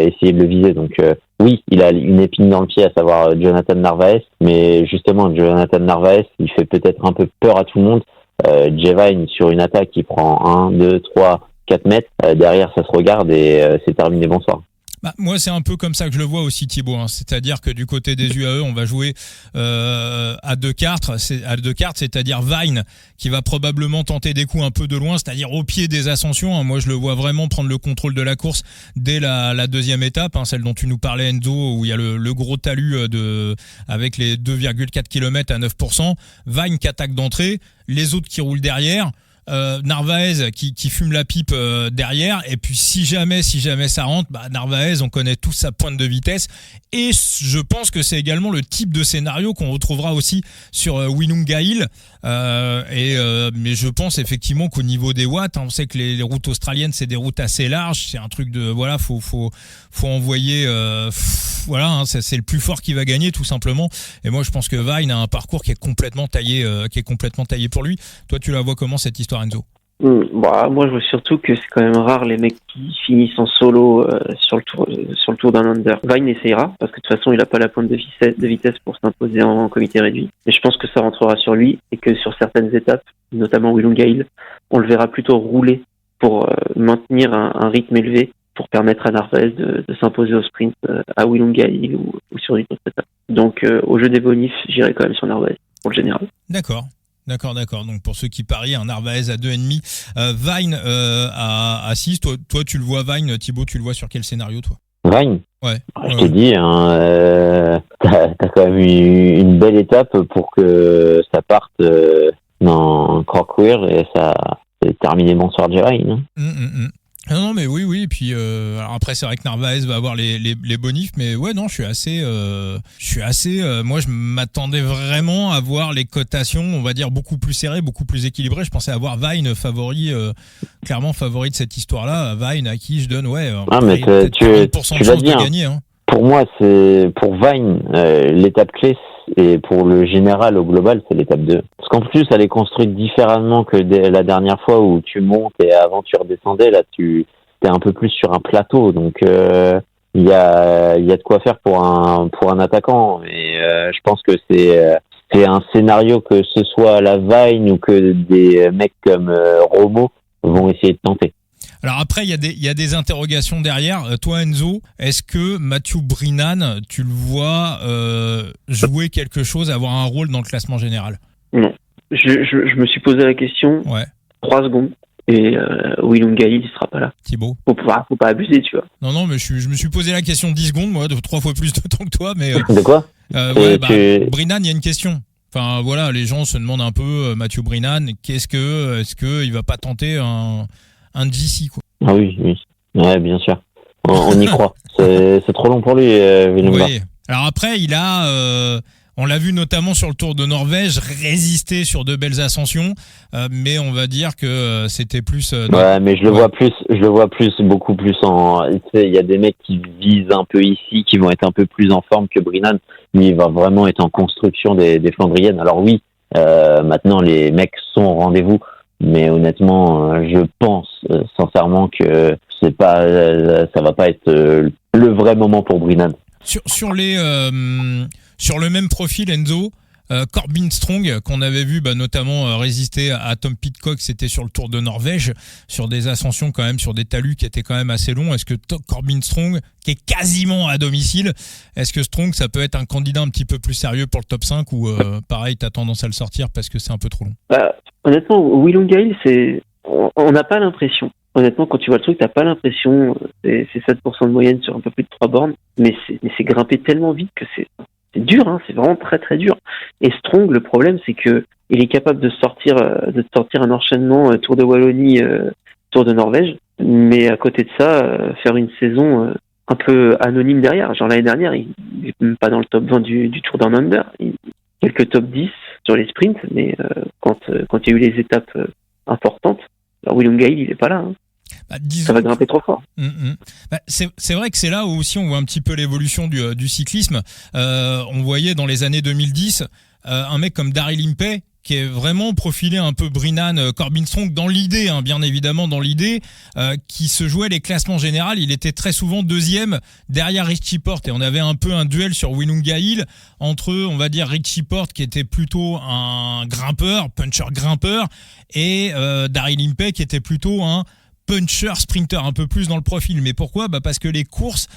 essayer de le viser. Donc oui, il a une épine dans le pied, à savoir Jonathan Narvaez, mais justement Jonathan Narvaez, il fait peut-être un peu peur à tout le monde. J-Vine sur une attaque qui prend 1, 2, 3, 4 mètres, derrière ça se regarde et c'est terminé, bonsoir. Bah, moi, c'est un peu comme ça que je le vois aussi, Thibaut, hein. C'est-à-dire que du côté des UAE, on va jouer à deux cartes, c'est-à-dire Vine qui va probablement tenter des coups un peu de loin, c'est-à-dire au pied des ascensions, hein. Moi, je le vois vraiment prendre le contrôle de la course dès la deuxième étape, hein, celle dont tu nous parlais, Enzo, où il y a le gros talus avec les 2,4 km à 9%. Vine qui attaque d'entrée, les autres qui roulent derrière. Narvaez qui fume la pipe derrière, et puis si jamais ça rentre, Narvaez, on connaît tous sa pointe de vitesse, et je pense que c'est également le type de scénario qu'on retrouvera aussi sur Willunga Hill, mais je pense effectivement qu'au niveau des watts, hein, on sait que les routes australiennes c'est des routes assez larges, c'est un truc de voilà, faut envoyer voilà, hein, c'est le plus fort qui va gagner tout simplement, et moi je pense que Vine a un parcours qui est complètement taillé pour lui. Toi, tu la vois comment cette histoire, Enzo? Moi, je vois surtout que c'est quand même rare les mecs qui finissent en solo sur le tour d'un under. Vine essayera, parce que de toute façon, il n'a pas la pointe de vitesse pour s'imposer en comité réduit. Mais je pense que ça rentrera sur lui, et que sur certaines étapes, notamment Willunga Hill, on le verra plutôt rouler pour maintenir un rythme élevé, pour permettre à Narvaez de s'imposer au sprint à Willunga Hill ou sur une autre étape. Donc, au jeu des bonifs, j'irai quand même sur Narvaez, pour le général. D'accord. Donc pour ceux qui parient, un Narvaez à 2,5, Vine à 6. Toi, tu le vois, Vine, Thibaut, tu le vois sur quel scénario, toi? Vine. Ouais. Je t'ai dit, hein, t'as quand même eu une belle étape pour que ça parte dans Croqueer et ça c'est terminé, bonsoir J-Vine. Non, mais oui. Et puis alors après, c'est vrai que Narvaez va avoir les bonifs, mais ouais, non, je suis assez. Moi, je m'attendais vraiment à voir les cotations, on va dire beaucoup plus serrées, beaucoup plus équilibrées. Je pensais avoir Vine favori, clairement favori de cette histoire-là. Vine à qui je donne, mais peut-être 40% de chance de gagner. Hein. Pour moi, c'est pour Vine l'étape clé. Et pour le général au global, c'est l'étape 2. Parce qu'en plus, elle est construite différemment que la dernière fois où tu montes et avant tu redescendais. Là, tu es un peu plus sur un plateau. Donc, il y a de quoi faire pour un attaquant. Et je pense que c'est un scénario que ce soit la Vine ou que des mecs comme Romo vont essayer de tenter. Alors après, il y a des interrogations derrière. Toi, Enzo, est-ce que Mathieu Brennan, tu le vois jouer quelque chose, avoir un rôle dans le classement général? Non. Je me suis posé la question. Ouais. 3 secondes. Et Willem Gaïl, il sera pas là. Thibaut. Faut pas abuser, tu vois. Non, mais je me suis posé la question 10 secondes, moi, 3 fois plus de temps que toi. Mais, de quoi Brennan, il y a une question. Enfin, voilà, les gens se demandent un peu, Mathieu Brennan, est-ce qu'il va pas tenter un GC, quoi. Ah oui. Ouais, bien sûr. On y croit. C'est trop long pour lui, Willem. Oui. Alors après, il a, on l'a vu notamment sur le Tour de Norvège, résister sur de belles ascensions, mais on va dire que c'était plus. Ouais, mais je le vois beaucoup plus en. Tu sais, il y a des mecs qui visent un peu ici, qui vont être un peu plus en forme que Brennan, mais il va vraiment être en construction des Flandriennes. Alors oui, maintenant les mecs sont au rendez-vous. Mais honnêtement, je pense sincèrement que ça va pas être le vrai moment pour Brennan. Sur le même profil, Enzo, Corbin Strong, qu'on avait vu notamment résister à Tom Pidcock, c'était sur le Tour de Norvège, sur des ascensions quand même, sur des talus qui étaient quand même assez longs. Est-ce que Corbin Strong, qui est quasiment à domicile, est-ce que Strong, ça peut être un candidat un petit peu plus sérieux pour le top 5 ou pareil, t'as tendance à le sortir parce que c'est un peu trop long? Honnêtement, Willem Gaïl, on n'a pas l'impression. Honnêtement, quand tu vois le truc, t'as pas l'impression. C'est 7% de moyenne sur un peu plus de 3 bornes, mais c'est grimpé tellement vite que c'est dur, hein, c'est vraiment très très dur. Et Strong, le problème, c'est que il est capable de sortir un enchaînement Tour de Wallonie, Tour de Norvège, mais à côté de ça, faire une saison un peu anonyme derrière. Genre l'année dernière, il est même pas dans le top 20 du Tour Down Under. Quelques top 10 sur les sprints, mais quand il y a eu les étapes importantes, Willem Gaïl, il est pas là. Hein. Ça va grimper trop fort. C'est vrai que c'est là où aussi on voit un petit peu l'évolution du cyclisme. On voyait dans les années 2010 un mec comme Daryl Impey qui est vraiment profilé un peu Brennan, Corbin Strong dans l'idée, hein, bien évidemment dans l'idée, qui se jouait les classements généraux. Il était très souvent deuxième derrière Richie Porte et on avait un peu un duel sur Willem Gaïl entre, on va dire, Richie Porte qui était plutôt un puncher grimpeur et Daryl Impey qui était plutôt un puncher, sprinter, un peu plus dans le profil. Mais pourquoi ? Parce que les courses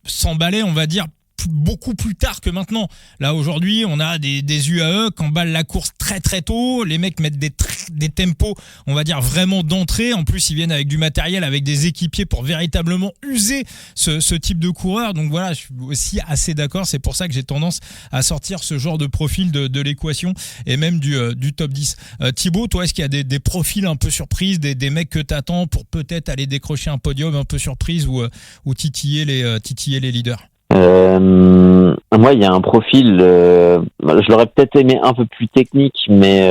s'emballaient, on va dire, beaucoup plus tard que maintenant. Là, aujourd'hui, on a des UAE qui emballent la course très très tôt. Les mecs mettent des tempos, on va dire, vraiment d'entrée. En plus, ils viennent avec du matériel, avec des équipiers pour véritablement user ce type de coureur. Donc voilà, je suis aussi assez d'accord. C'est pour ça que j'ai tendance à sortir ce genre de profil de l'équation et même du top 10. Thibaut, toi, est-ce qu'il y a des profils un peu surprises, des mecs que t'attends pour peut-être aller décrocher un podium un peu surprise ou titiller les leaders? Moi, il y a un profil, je l'aurais peut-être aimé un peu plus technique, mais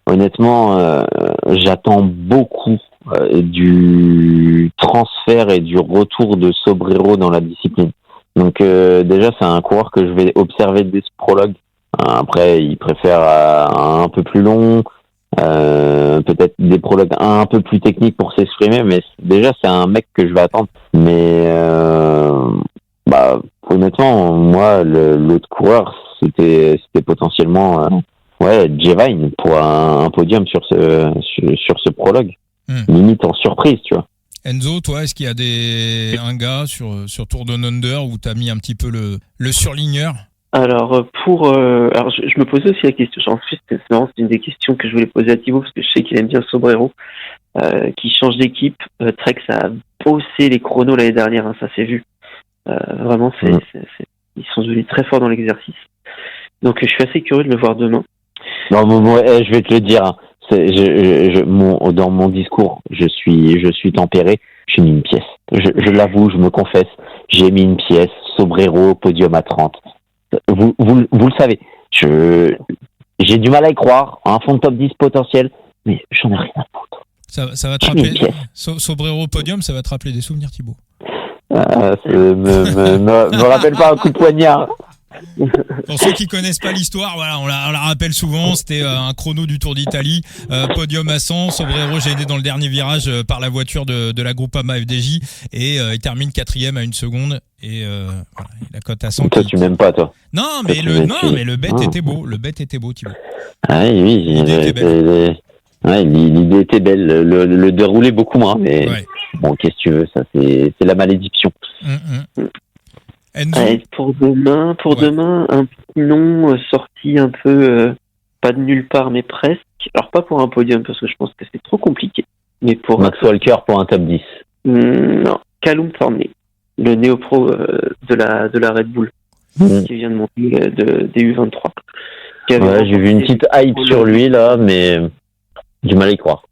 honnêtement, j'attends beaucoup du transfert et du retour de Sobrero dans la discipline. Donc déjà, c'est un coureur que je vais observer dès ce prologue. Après, il préfère un peu plus long, peut-être des prologues un peu plus techniques pour s'exprimer, mais déjà, c'est un mec que je vais attendre. Mais honnêtement, moi, l'autre coureur, c'était potentiellement Jevine pour un podium sur ce prologue. Limite en surprise, tu vois. Enzo, toi, est-ce qu'il y a un gars sur Tour de Under où t'as mis un petit peu le surligneur? Alors je me posais aussi la question. Ensuite, c'est marrant, c'est une des questions que je voulais poser à Thibaut parce que je sais qu'il aime bien Sobrero, qui change d'équipe. Trek, ça a bossé les chronos l'année dernière, hein, ça s'est vu. Vraiment, ils sont devenus très forts dans l'exercice. Donc, je suis assez curieux de le voir demain. Non, je vais te le dire. Hein. Dans mon discours, je suis tempéré. J'ai mis une pièce. Je l'avoue, je me confesse. J'ai mis une pièce. Sobrero, podium à 30. Vous le savez. J'ai du mal à y croire. Un fond de top 10 potentiel, mais j'en ai rien à foutre. Ça va te rappeler. Sobrero podium, ça va te rappeler des souvenirs, Thibaut. Me rappelle pas un coup de poignard. Pour ceux qui connaissent pas l'histoire, voilà, on la rappelle souvent. C'était un chrono du Tour d'Italie, podium à 100. Sobrero gêné dans le dernier virage par la voiture de la Groupama FDJ et il termine 4e à 1 seconde. Et voilà, la cote à 100. Toi, tu m'aimes pas, toi. Non, mais le bet était beau. Le bet était beau, Thibaut. Ah oui, l'idée était belle. Le déroulé beaucoup moins, mais bon, qu'est-ce que tu veux, ça c'est la malédiction. Pour demain, un petit nom sorti un peu pas de nulle part, mais presque. Alors pas pour un podium parce que je pense que c'est trop compliqué. Mais pour Max Walker pour un top 10. Non, Callum Thornley, le néo-pro de la Red Bull, qui vient de monter des U23. Ouais, j'ai vu une petite hype sur lui là, mais du mal à y croire.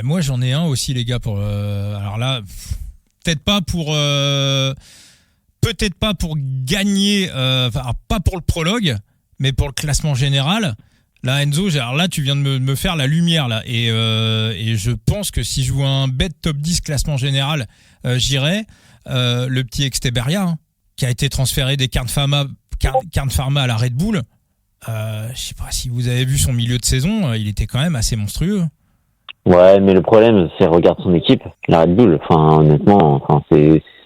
Moi j'en ai un aussi, les gars. Alors là, peut-être pas pour gagner, pas pour le prologue, mais pour le classement général. Là, Enzo, alors là, tu viens de me faire la lumière là, et je pense que si je vois un bet top 10 classement général, j'irais le petit Exteberia, qui a été transféré des Carn Pharma à la Red Bull. Je sais pas si vous avez vu son milieu de saison, il était quand même assez monstrueux. Ouais, mais le problème, c'est regarde son équipe, la Red Bull. Enfin, honnêtement,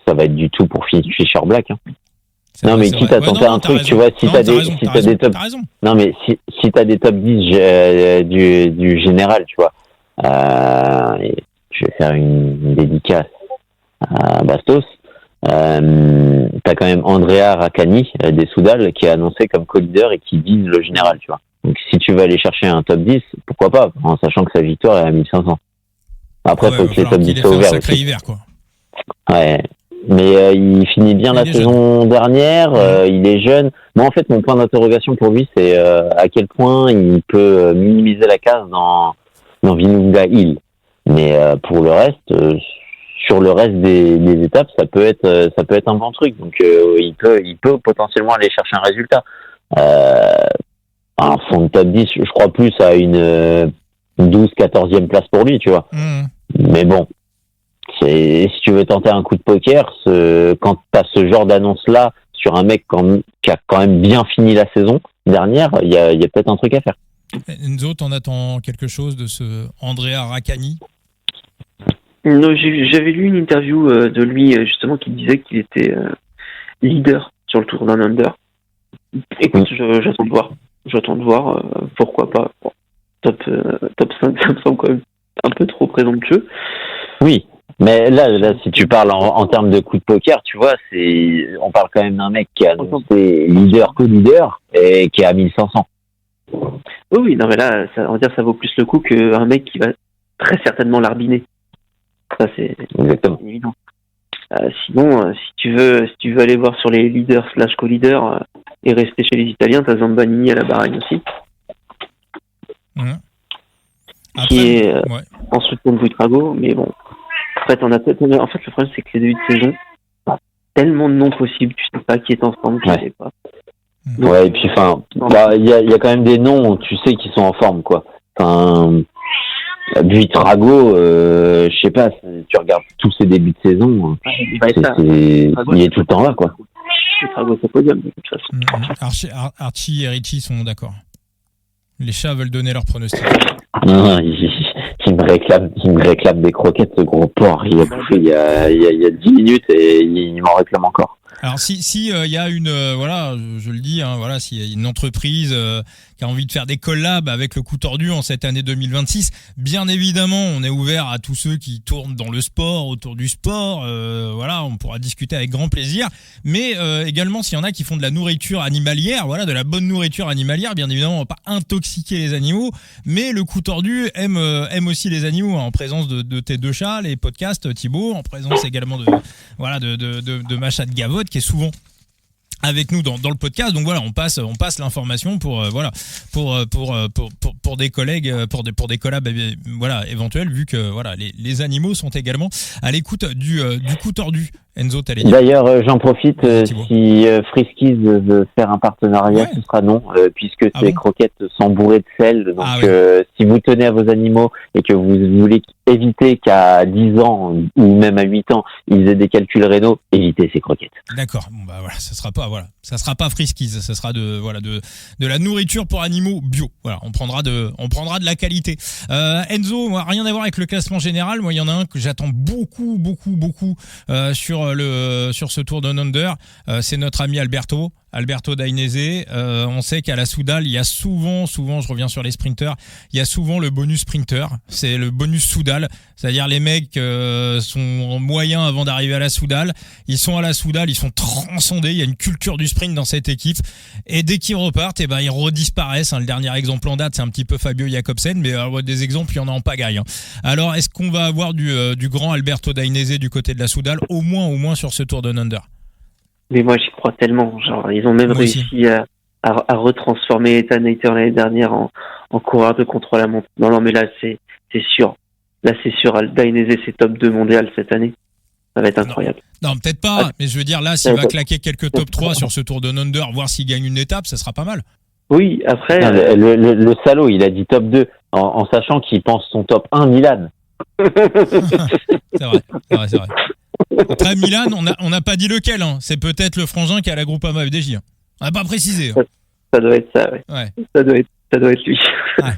ça va être du tout pour Fisher Black. Hein. Non, mais quitte à tenter un truc, tu vois, si t'as des top, non, mais si t'as des top 10 du général, tu vois, je vais faire une dédicace à Bastos. T'as quand même Andrea Raccani des Soudal qui est annoncé comme co-leader et qui vise le général, tu vois. Donc si tu veux aller chercher un top 10, pourquoi pas, en sachant que sa victoire est à 1500. Après, faut que les top 10 soient ouverts aussi. Hiver, quoi. Ouais. Mais il finit bien la saison dernière, il est jeune. Moi, en fait, mon point d'interrogation pour lui, c'est à quel point il peut minimiser la casse dans Vinunga Hill. Mais pour le reste, sur le reste des étapes, ça peut être un bon truc. Donc il peut potentiellement aller chercher un résultat. Un fond de top 10, je crois plus à une 12-14e place pour lui, tu vois. Mais bon. Si tu veux tenter un coup de poker, quand tu as ce genre d'annonce-là sur un mec qui a quand même bien fini la saison dernière, il y a peut-être un truc à faire. Enzo, t'en attends quelque chose de ce Andrea Raccani? Non, j'avais lu une interview de lui justement qui disait qu'il était leader sur le Tour d'un Under. Écoute, j'attends de voir, pourquoi pas. Bon, top 5, ça me semble quand même un peu trop présomptueux. Oui. Mais là, si tu parles en termes de coup de poker, tu vois, on parle quand même d'un mec qui a annoncé leader co-leader et qui est à 1500. Oui, non, mais là, on va dire ça vaut plus le coup qu'un mec qui va très certainement l'arbiner. Ça, c'est exactement évident. Sinon, si tu veux aller voir sur les leaders / co-leaders et rester chez les Italiens, t'as Zambanini à la Bahreïn aussi. Après, qui est en soutien de Buitrago, mais bon. En fait, le problème, c'est que les débuts de saison, tellement de noms possibles, tu sais pas qui est ensemble, tu sais pas. Donc, et puis, il y a quand même des noms, tu sais, qui sont en forme, quoi. Buitrago, je sais pas, tu regardes tous ses débuts de saison, il est tout le temps là, quoi. Buitrago, c'est podium, de toute façon. Archie et Richie sont d'accord. Les chats veulent donner leur pronostic. Non, il me réclame des croquettes, ce gros porc. Il a bouffé il y a 10 minutes et il m'en réclame encore. Alors si y a une je le dis, s'il y a une entreprise qui a envie de faire des collabs avec le coup tordu en cette année 2026, bien évidemment, on est ouvert à tous ceux qui tournent dans le sport, autour du sport. On pourra discuter avec grand plaisir. Mais également, s'il y en a qui font de la nourriture animalière, de la bonne nourriture animalière, bien évidemment, on va pas intoxiquer les animaux, mais le coup tordu aime aussi les animaux, en présence de tes deux chats, les podcasts Thibaut, en présence également de ma chatte Gavotte, qui est souvent avec nous dans le podcast. Donc voilà, on passe l'information pour des collègues, pour des collabs voilà éventuels, vu que voilà les animaux sont également à l'écoute du coup tordu. Enzo, t'allais dire. D'ailleurs, j'en profite, si Friskies veut faire un partenariat, ce sera non, puisque ces croquettes sont bourrées de sel. Donc, si vous tenez à vos animaux et que vous voulez éviter qu'à 10 ans ou même à 8 ans, ils aient des calculs rénaux, évitez ces croquettes. D'accord. Bon, bah voilà, ça sera pas Friskies, ça sera de la nourriture pour animaux bio. Voilà, on prendra de la qualité. Enzo, rien à voir avec le classement général. Moi, il y en a un que j'attends beaucoup sur ce Tour Down Under, c'est notre ami Alberto Dainese. On sait qu'à la Soudal, il y a souvent, je reviens sur les sprinters, il y a souvent le bonus sprinter, c'est le bonus Soudal, c'est-à-dire les mecs sont moyens avant d'arriver à la Soudal, ils sont à la Soudal, ils sont transcendés, il y a une culture du sprint dans cette équipe, et dès qu'ils repartent, ils redisparaissent. Le dernier exemple en date, c'est un petit peu Fabio Jakobsen, mais des exemples, il y en a en pagaille. Alors, est-ce qu'on va avoir du grand Alberto Dainese du côté de la Soudal, au moins sur ce Tour Down Under? Mais moi, j'y crois tellement. Genre, ils ont même réussi à retransformer Ethan Hayter l'année dernière en coureur de contre-la-montre. Non, mais là, c'est sûr. Là, c'est sûr. Dainese, c'est top 2 mondial cette année. Ça va être incroyable. Non, peut-être pas. Mais je veux dire, là, s'il va claquer quelques top 3 sur ce Tour Down Under, voir s'il gagne une étape, ça sera pas mal. Oui, après... Non, le salaud, il a dit top 2, en sachant qu'il pense son top 1, Milan. C'est vrai. Après Milan, on n'a pas dit lequel. C'est peut-être le frangin qui a la Groupama FDJ. On n'a pas précisé. Ça doit être ça, ouais. Ça doit être lui. Ouais.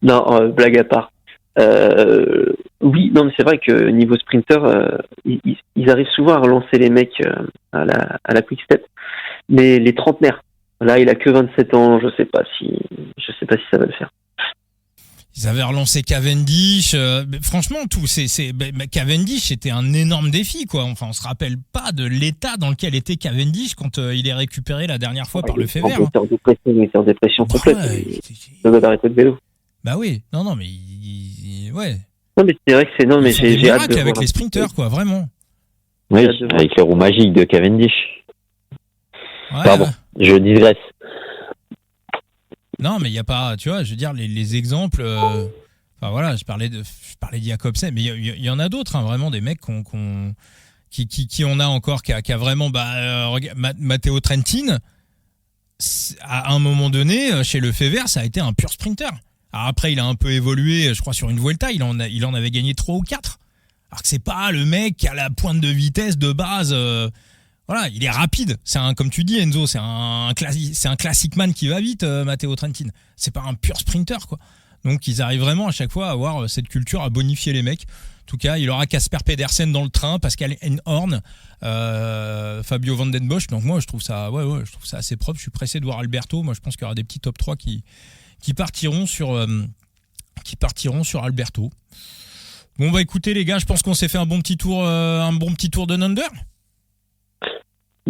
Non, blague à part. Oui, non, mais c'est vrai que niveau sprinter, ils arrivent souvent à relancer les mecs à la quick step. Mais les trentenaires, là, il a que 27 ans. Je sais pas si ça va le faire. Ils avaient relancé Cavendish. Franchement, Cavendish, c'était un énorme défi, quoi. Enfin, on se rappelle pas de l'état dans lequel était Cavendish quand il est récupéré la dernière fois par le Fever. Il était en dépression complète. Il doit arrêter le vélo. Bah oui. Non, mais ouais. Non, mais c'est vrai que mais j'ai hâte de avec les sprinters, quoi, vraiment. Oui, avec les roues magiques de Cavendish. Ouais, pardon, je digresse. Non, mais il y a pas, tu vois, je veux dire les exemples. Enfin voilà, je parlais de Jakobsen, mais il y en a d'autres, vraiment des mecs qui on a encore, qui a vraiment, Matteo Trentin. À un moment donné, chez le Fever, ça a été un pur sprinter. Alors après, il a un peu évolué, je crois, sur une Vuelta, il en avait gagné 3 ou 4. Alors que c'est pas le mec qui a la pointe de vitesse de base. Voilà, il est rapide. Comme tu dis, Enzo, c'est un classic man qui va vite, Matteo Trentin. C'est pas un pur sprinter, quoi. Donc, ils arrivent vraiment à chaque fois à avoir cette culture, à bonifier les mecs. En tout cas, il aura Casper Pedersen dans le train, Pascal Einhorn, Fabio Van Den Bosch. Donc, moi, je trouve ça assez propre. Je suis pressé de voir Alberto. Moi, je pense qu'il y aura des petits top 3 qui partiront sur Alberto. Bon, écoutez, les gars, je pense qu'on s'est fait un bon petit tour de Under.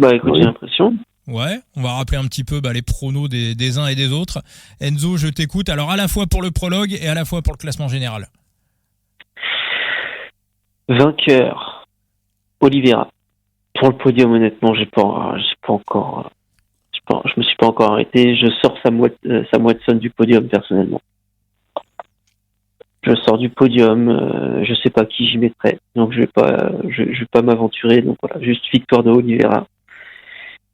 Écoute, j'ai l'impression. Ouais, on va rappeler un petit peu les pronos des uns et des autres. Enzo, je t'écoute. Alors, à la fois pour le prologue et à la fois pour le classement général. Vainqueur, Oliveira. Pour le podium, honnêtement, je me suis pas encore arrêté. Je sors Sam Watson du podium, personnellement. Je sors du podium, je sais pas qui j'y mettrai, donc je vais pas m'aventurer. Donc voilà, juste victoire de Oliveira.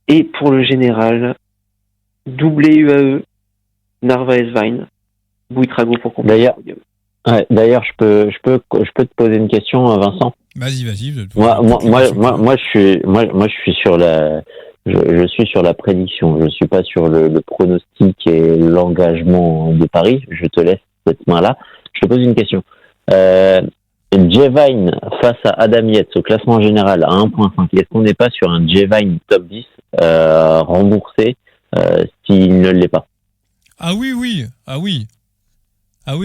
Et pour le général, doublé UAE, Narvaez-Vine, Buitrago pour compléter le podium. D'ailleurs, je peux te poser une question, Vincent. Vas-y. Moi, je suis sur la prédiction. Je suis pas sur le pronostic et l'engagement de Paris. Je te laisse cette main-là. Je te pose une question. J-Vine face à Adam Yates au classement général à 1.5. Est-ce qu'on n'est pas sur un J-Vine top 10 remboursé s'il ne l'est pas? Ah oui.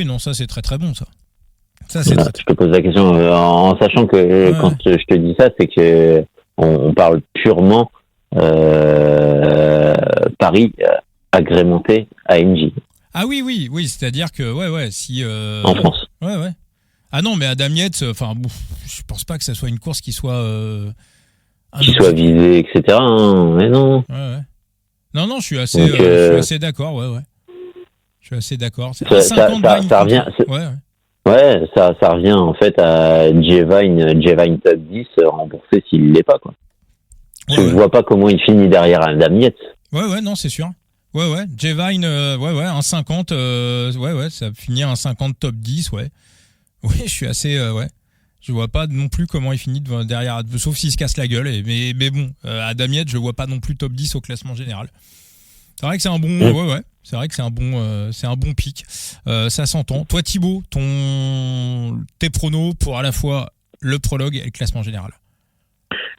Non, ça c'est très très bon, ça. Je te pose la question en sachant que quand je te dis ça, c'est que on parle purement Paris agrémenté AMJ. Ah oui, c'est-à-dire que si en France. Ah non, mais Adam Yates, je pense pas que ça soit une course qui soit qu'il soit visé, etc. Hein. Mais non. Ouais. Non, je suis assez d'accord, ouais. Je suis assez d'accord. C'est ça revient. Ouais, ça revient en fait à J-Vine top 10 remboursé s'il l'est pas, quoi. Je vois pas comment il finit derrière Adam Yates. Ouais, non, c'est sûr. Ouais. J-Vine, un 50, ça va finir un 50 top 10, ouais. Oui, je suis assez, Je vois pas non plus comment il finit derrière, sauf s'il se casse la gueule. Mais bon, Adam Yates, je le vois pas non plus top 10 au classement général. C'est vrai que c'est un bon, c'est vrai que c'est un bon pic. Ça s'entend. Toi, Thibaut, tes pronos pour à la fois le prologue et le classement général.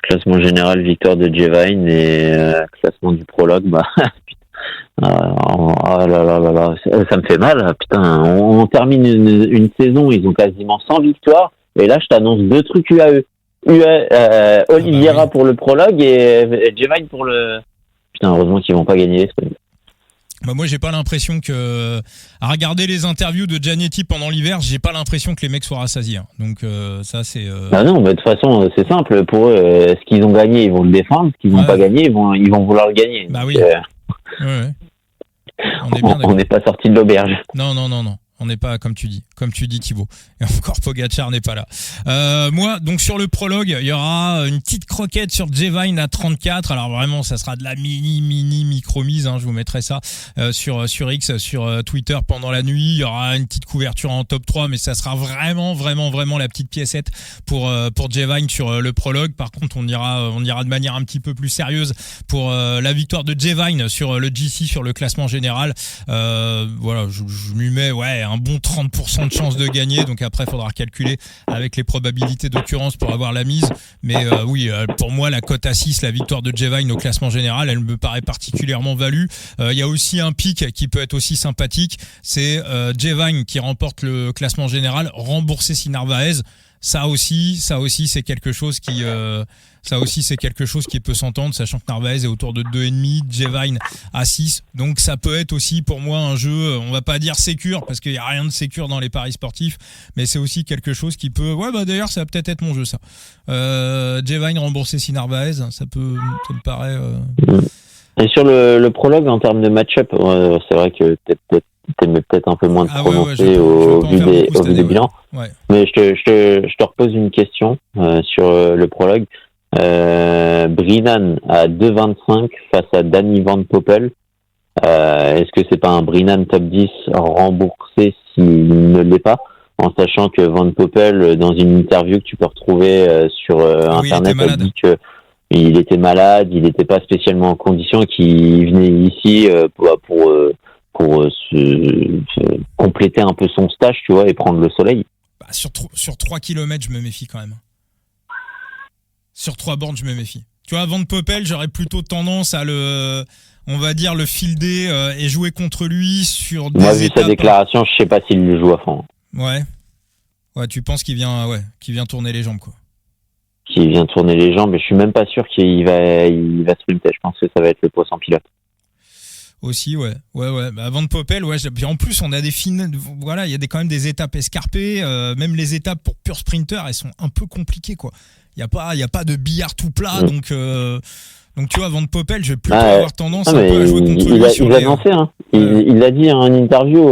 Classement général, victoire de J-Vine et classement du prologue, là, ça me fait mal. Putain, on termine une saison, ils ont quasiment 100 victoires. Et là, je t'annonce 2 trucs UAE. Oliveira pour le prologue et J-Vine pour le... Putain, heureusement qu'ils vont pas gagner les sprints. Moi, j'ai pas l'impression que, à regarder les interviews de Giannetti pendant l'hiver, j'ai pas l'impression que les mecs soient rassasiés. Donc ça, c'est. Non, mais de toute façon, c'est simple. Pour eux, ce qu'ils ont gagné, ils vont le défendre. Ce qu'ils n'ont pas gagné, ils vont vouloir le gagner. Bah donc, oui. Ouais. On n'est pas sorti de l'auberge. Non. On n'est pas comme tu dis Thibaut. Et encore Pogacar n'est pas là. Moi, donc sur le prologue, il y aura une petite croquette sur J-Vine à 34. Alors vraiment, ça sera de la mini micro-mise. Je vous mettrai ça sur X, sur Twitter pendant la nuit. Il y aura une petite couverture en top 3, mais ça sera vraiment la petite piécette pour J-Vine sur le prologue. Par contre, on ira de manière un petit peu plus sérieuse pour la victoire de J-Vine sur le GC, sur le classement général. Voilà, je lui mets un bon 30% de chance de gagner, donc après il faudra calculer avec les probabilités d'occurrence pour avoir la mise, mais pour moi la cote à 6, la victoire de J-Vine au classement général, elle me paraît particulièrement value. Il y a aussi un pic qui peut être aussi sympathique, c'est J-Vine qui remporte le classement général, remboursé si Narvaez. Ça aussi c'est quelque chose qui peut s'entendre, sachant que Narvaez est autour de 2,5, J-Vine à 6. Donc ça peut être aussi pour moi un jeu, on va pas dire sécure parce qu'il y a rien de sécure dans les paris sportifs, mais c'est aussi quelque chose qui peut d'ailleurs ça va peut-être être mon jeu ça. J-Vine remboursé si Narvaez, ça me paraît Et sur le prologue en termes de match-up, c'est vrai que t'aimais peut-être un peu moins de prononcer au vu des bilans. Ouais. Mais je te repose une question sur le prologue. Brennan à 2,25 face à Danny Van Poppel. Est-ce que c'est pas un Brennan top 10 remboursé s'il ne l'est pas, en sachant que Van Poppel, dans une interview que tu peux retrouver sur Internet, a dit que il était malade, il n'était pas spécialement en condition et qu'il venait ici pour se compléter un peu son stage, tu vois, et prendre le soleil. Sur 3 km, je me méfie quand même. Sur 3 bornes, je me méfie. Tu vois, Van Poppel, j'aurais plutôt tendance à le fielder et jouer contre lui sur des étapes. Moi, vu sa déclaration, je sais pas s'il le joue à fond. Ouais, tu penses qu'il vient tourner les jambes, quoi. Qu'il vient tourner les jambes, mais je suis même pas sûr qu'il va sprinter. Je pense que ça va être le poids sans pilote. Aussi, ouais. Van Poppel, puis en plus, on a des fines, il y a quand même des étapes escarpées, même les étapes pour pur sprinter, elles sont un peu compliquées, quoi. Il y a pas de billard tout plat, donc tu vois, Van Poppel, je vais plutôt avoir tendance un peu à jouer contre lui. Il a annoncé, il l'a dit en interview,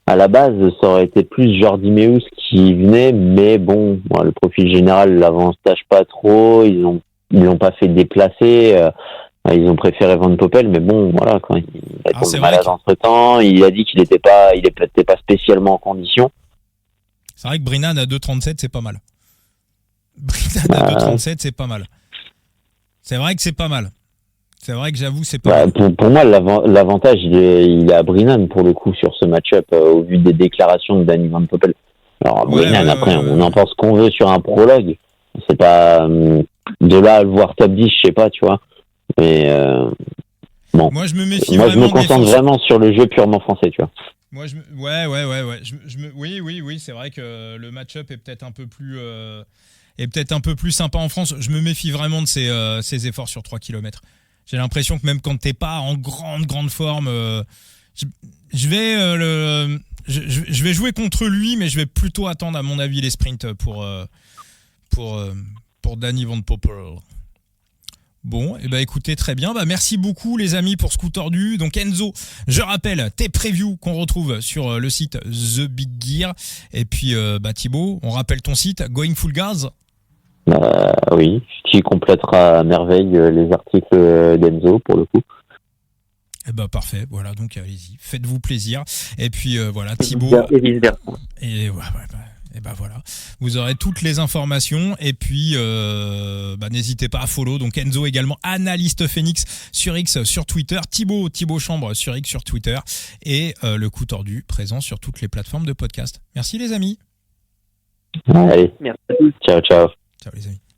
à la base, ça aurait été plus Jordi Meus qui venait, mais bon, le profil général l'avantage pas trop, ils l'ont pas fait déplacer, ils ont préféré Van Poppel, mais bon, voilà, quand il a tombé malade entre-temps, il a dit qu'il était pas spécialement en condition. C'est vrai que Brennan à 2,37, c'est pas mal. Brennan à 2,37, c'est pas mal. C'est vrai que c'est pas mal. C'est vrai que j'avoue, c'est pas mal. Pour moi, l'avantage, il est à Brennan, pour le coup, sur ce match-up, au vu des déclarations de Danny Van Poppel. Alors, Brennan, après, on en pense qu'on veut sur un prologue. C'est pas... de là à le voir top 10, je sais pas, tu vois. Mais bon. Moi, je me méfie je me concentre vraiment sur le jeu purement français, tu vois. Moi, oui, c'est vrai que le match-up est peut-être un peu plus sympa en France. Je me méfie vraiment de ces efforts sur 3 km. J'ai l'impression que même quand t'es pas en grande forme, je vais jouer contre lui, mais je vais plutôt attendre, à mon avis, les sprints pour Pour Danny Van Poppel. Bon, et écoutez, très bien. Merci beaucoup les amis pour ce coup tordu. Donc Enzo, je rappelle tes previews qu'on retrouve sur le site The Big Gear. Et puis Thibaut, on rappelle ton site Going Full Gas. Oui, qui complétera à merveille les articles d'Enzo pour le coup. Parfait. Voilà, donc allez-y, faites-vous plaisir. Et puis voilà, Thibaut. Et vice-versa. Et voilà, vous aurez toutes les informations et puis n'hésitez pas à follow. Donc Enzo également, Analyste Phoenix sur X, sur Twitter, Thibaut Chambre sur X, sur Twitter et le coup tordu présent sur toutes les plateformes de podcast. Merci les amis. Allez, merci à tous. Ciao. Ciao les amis.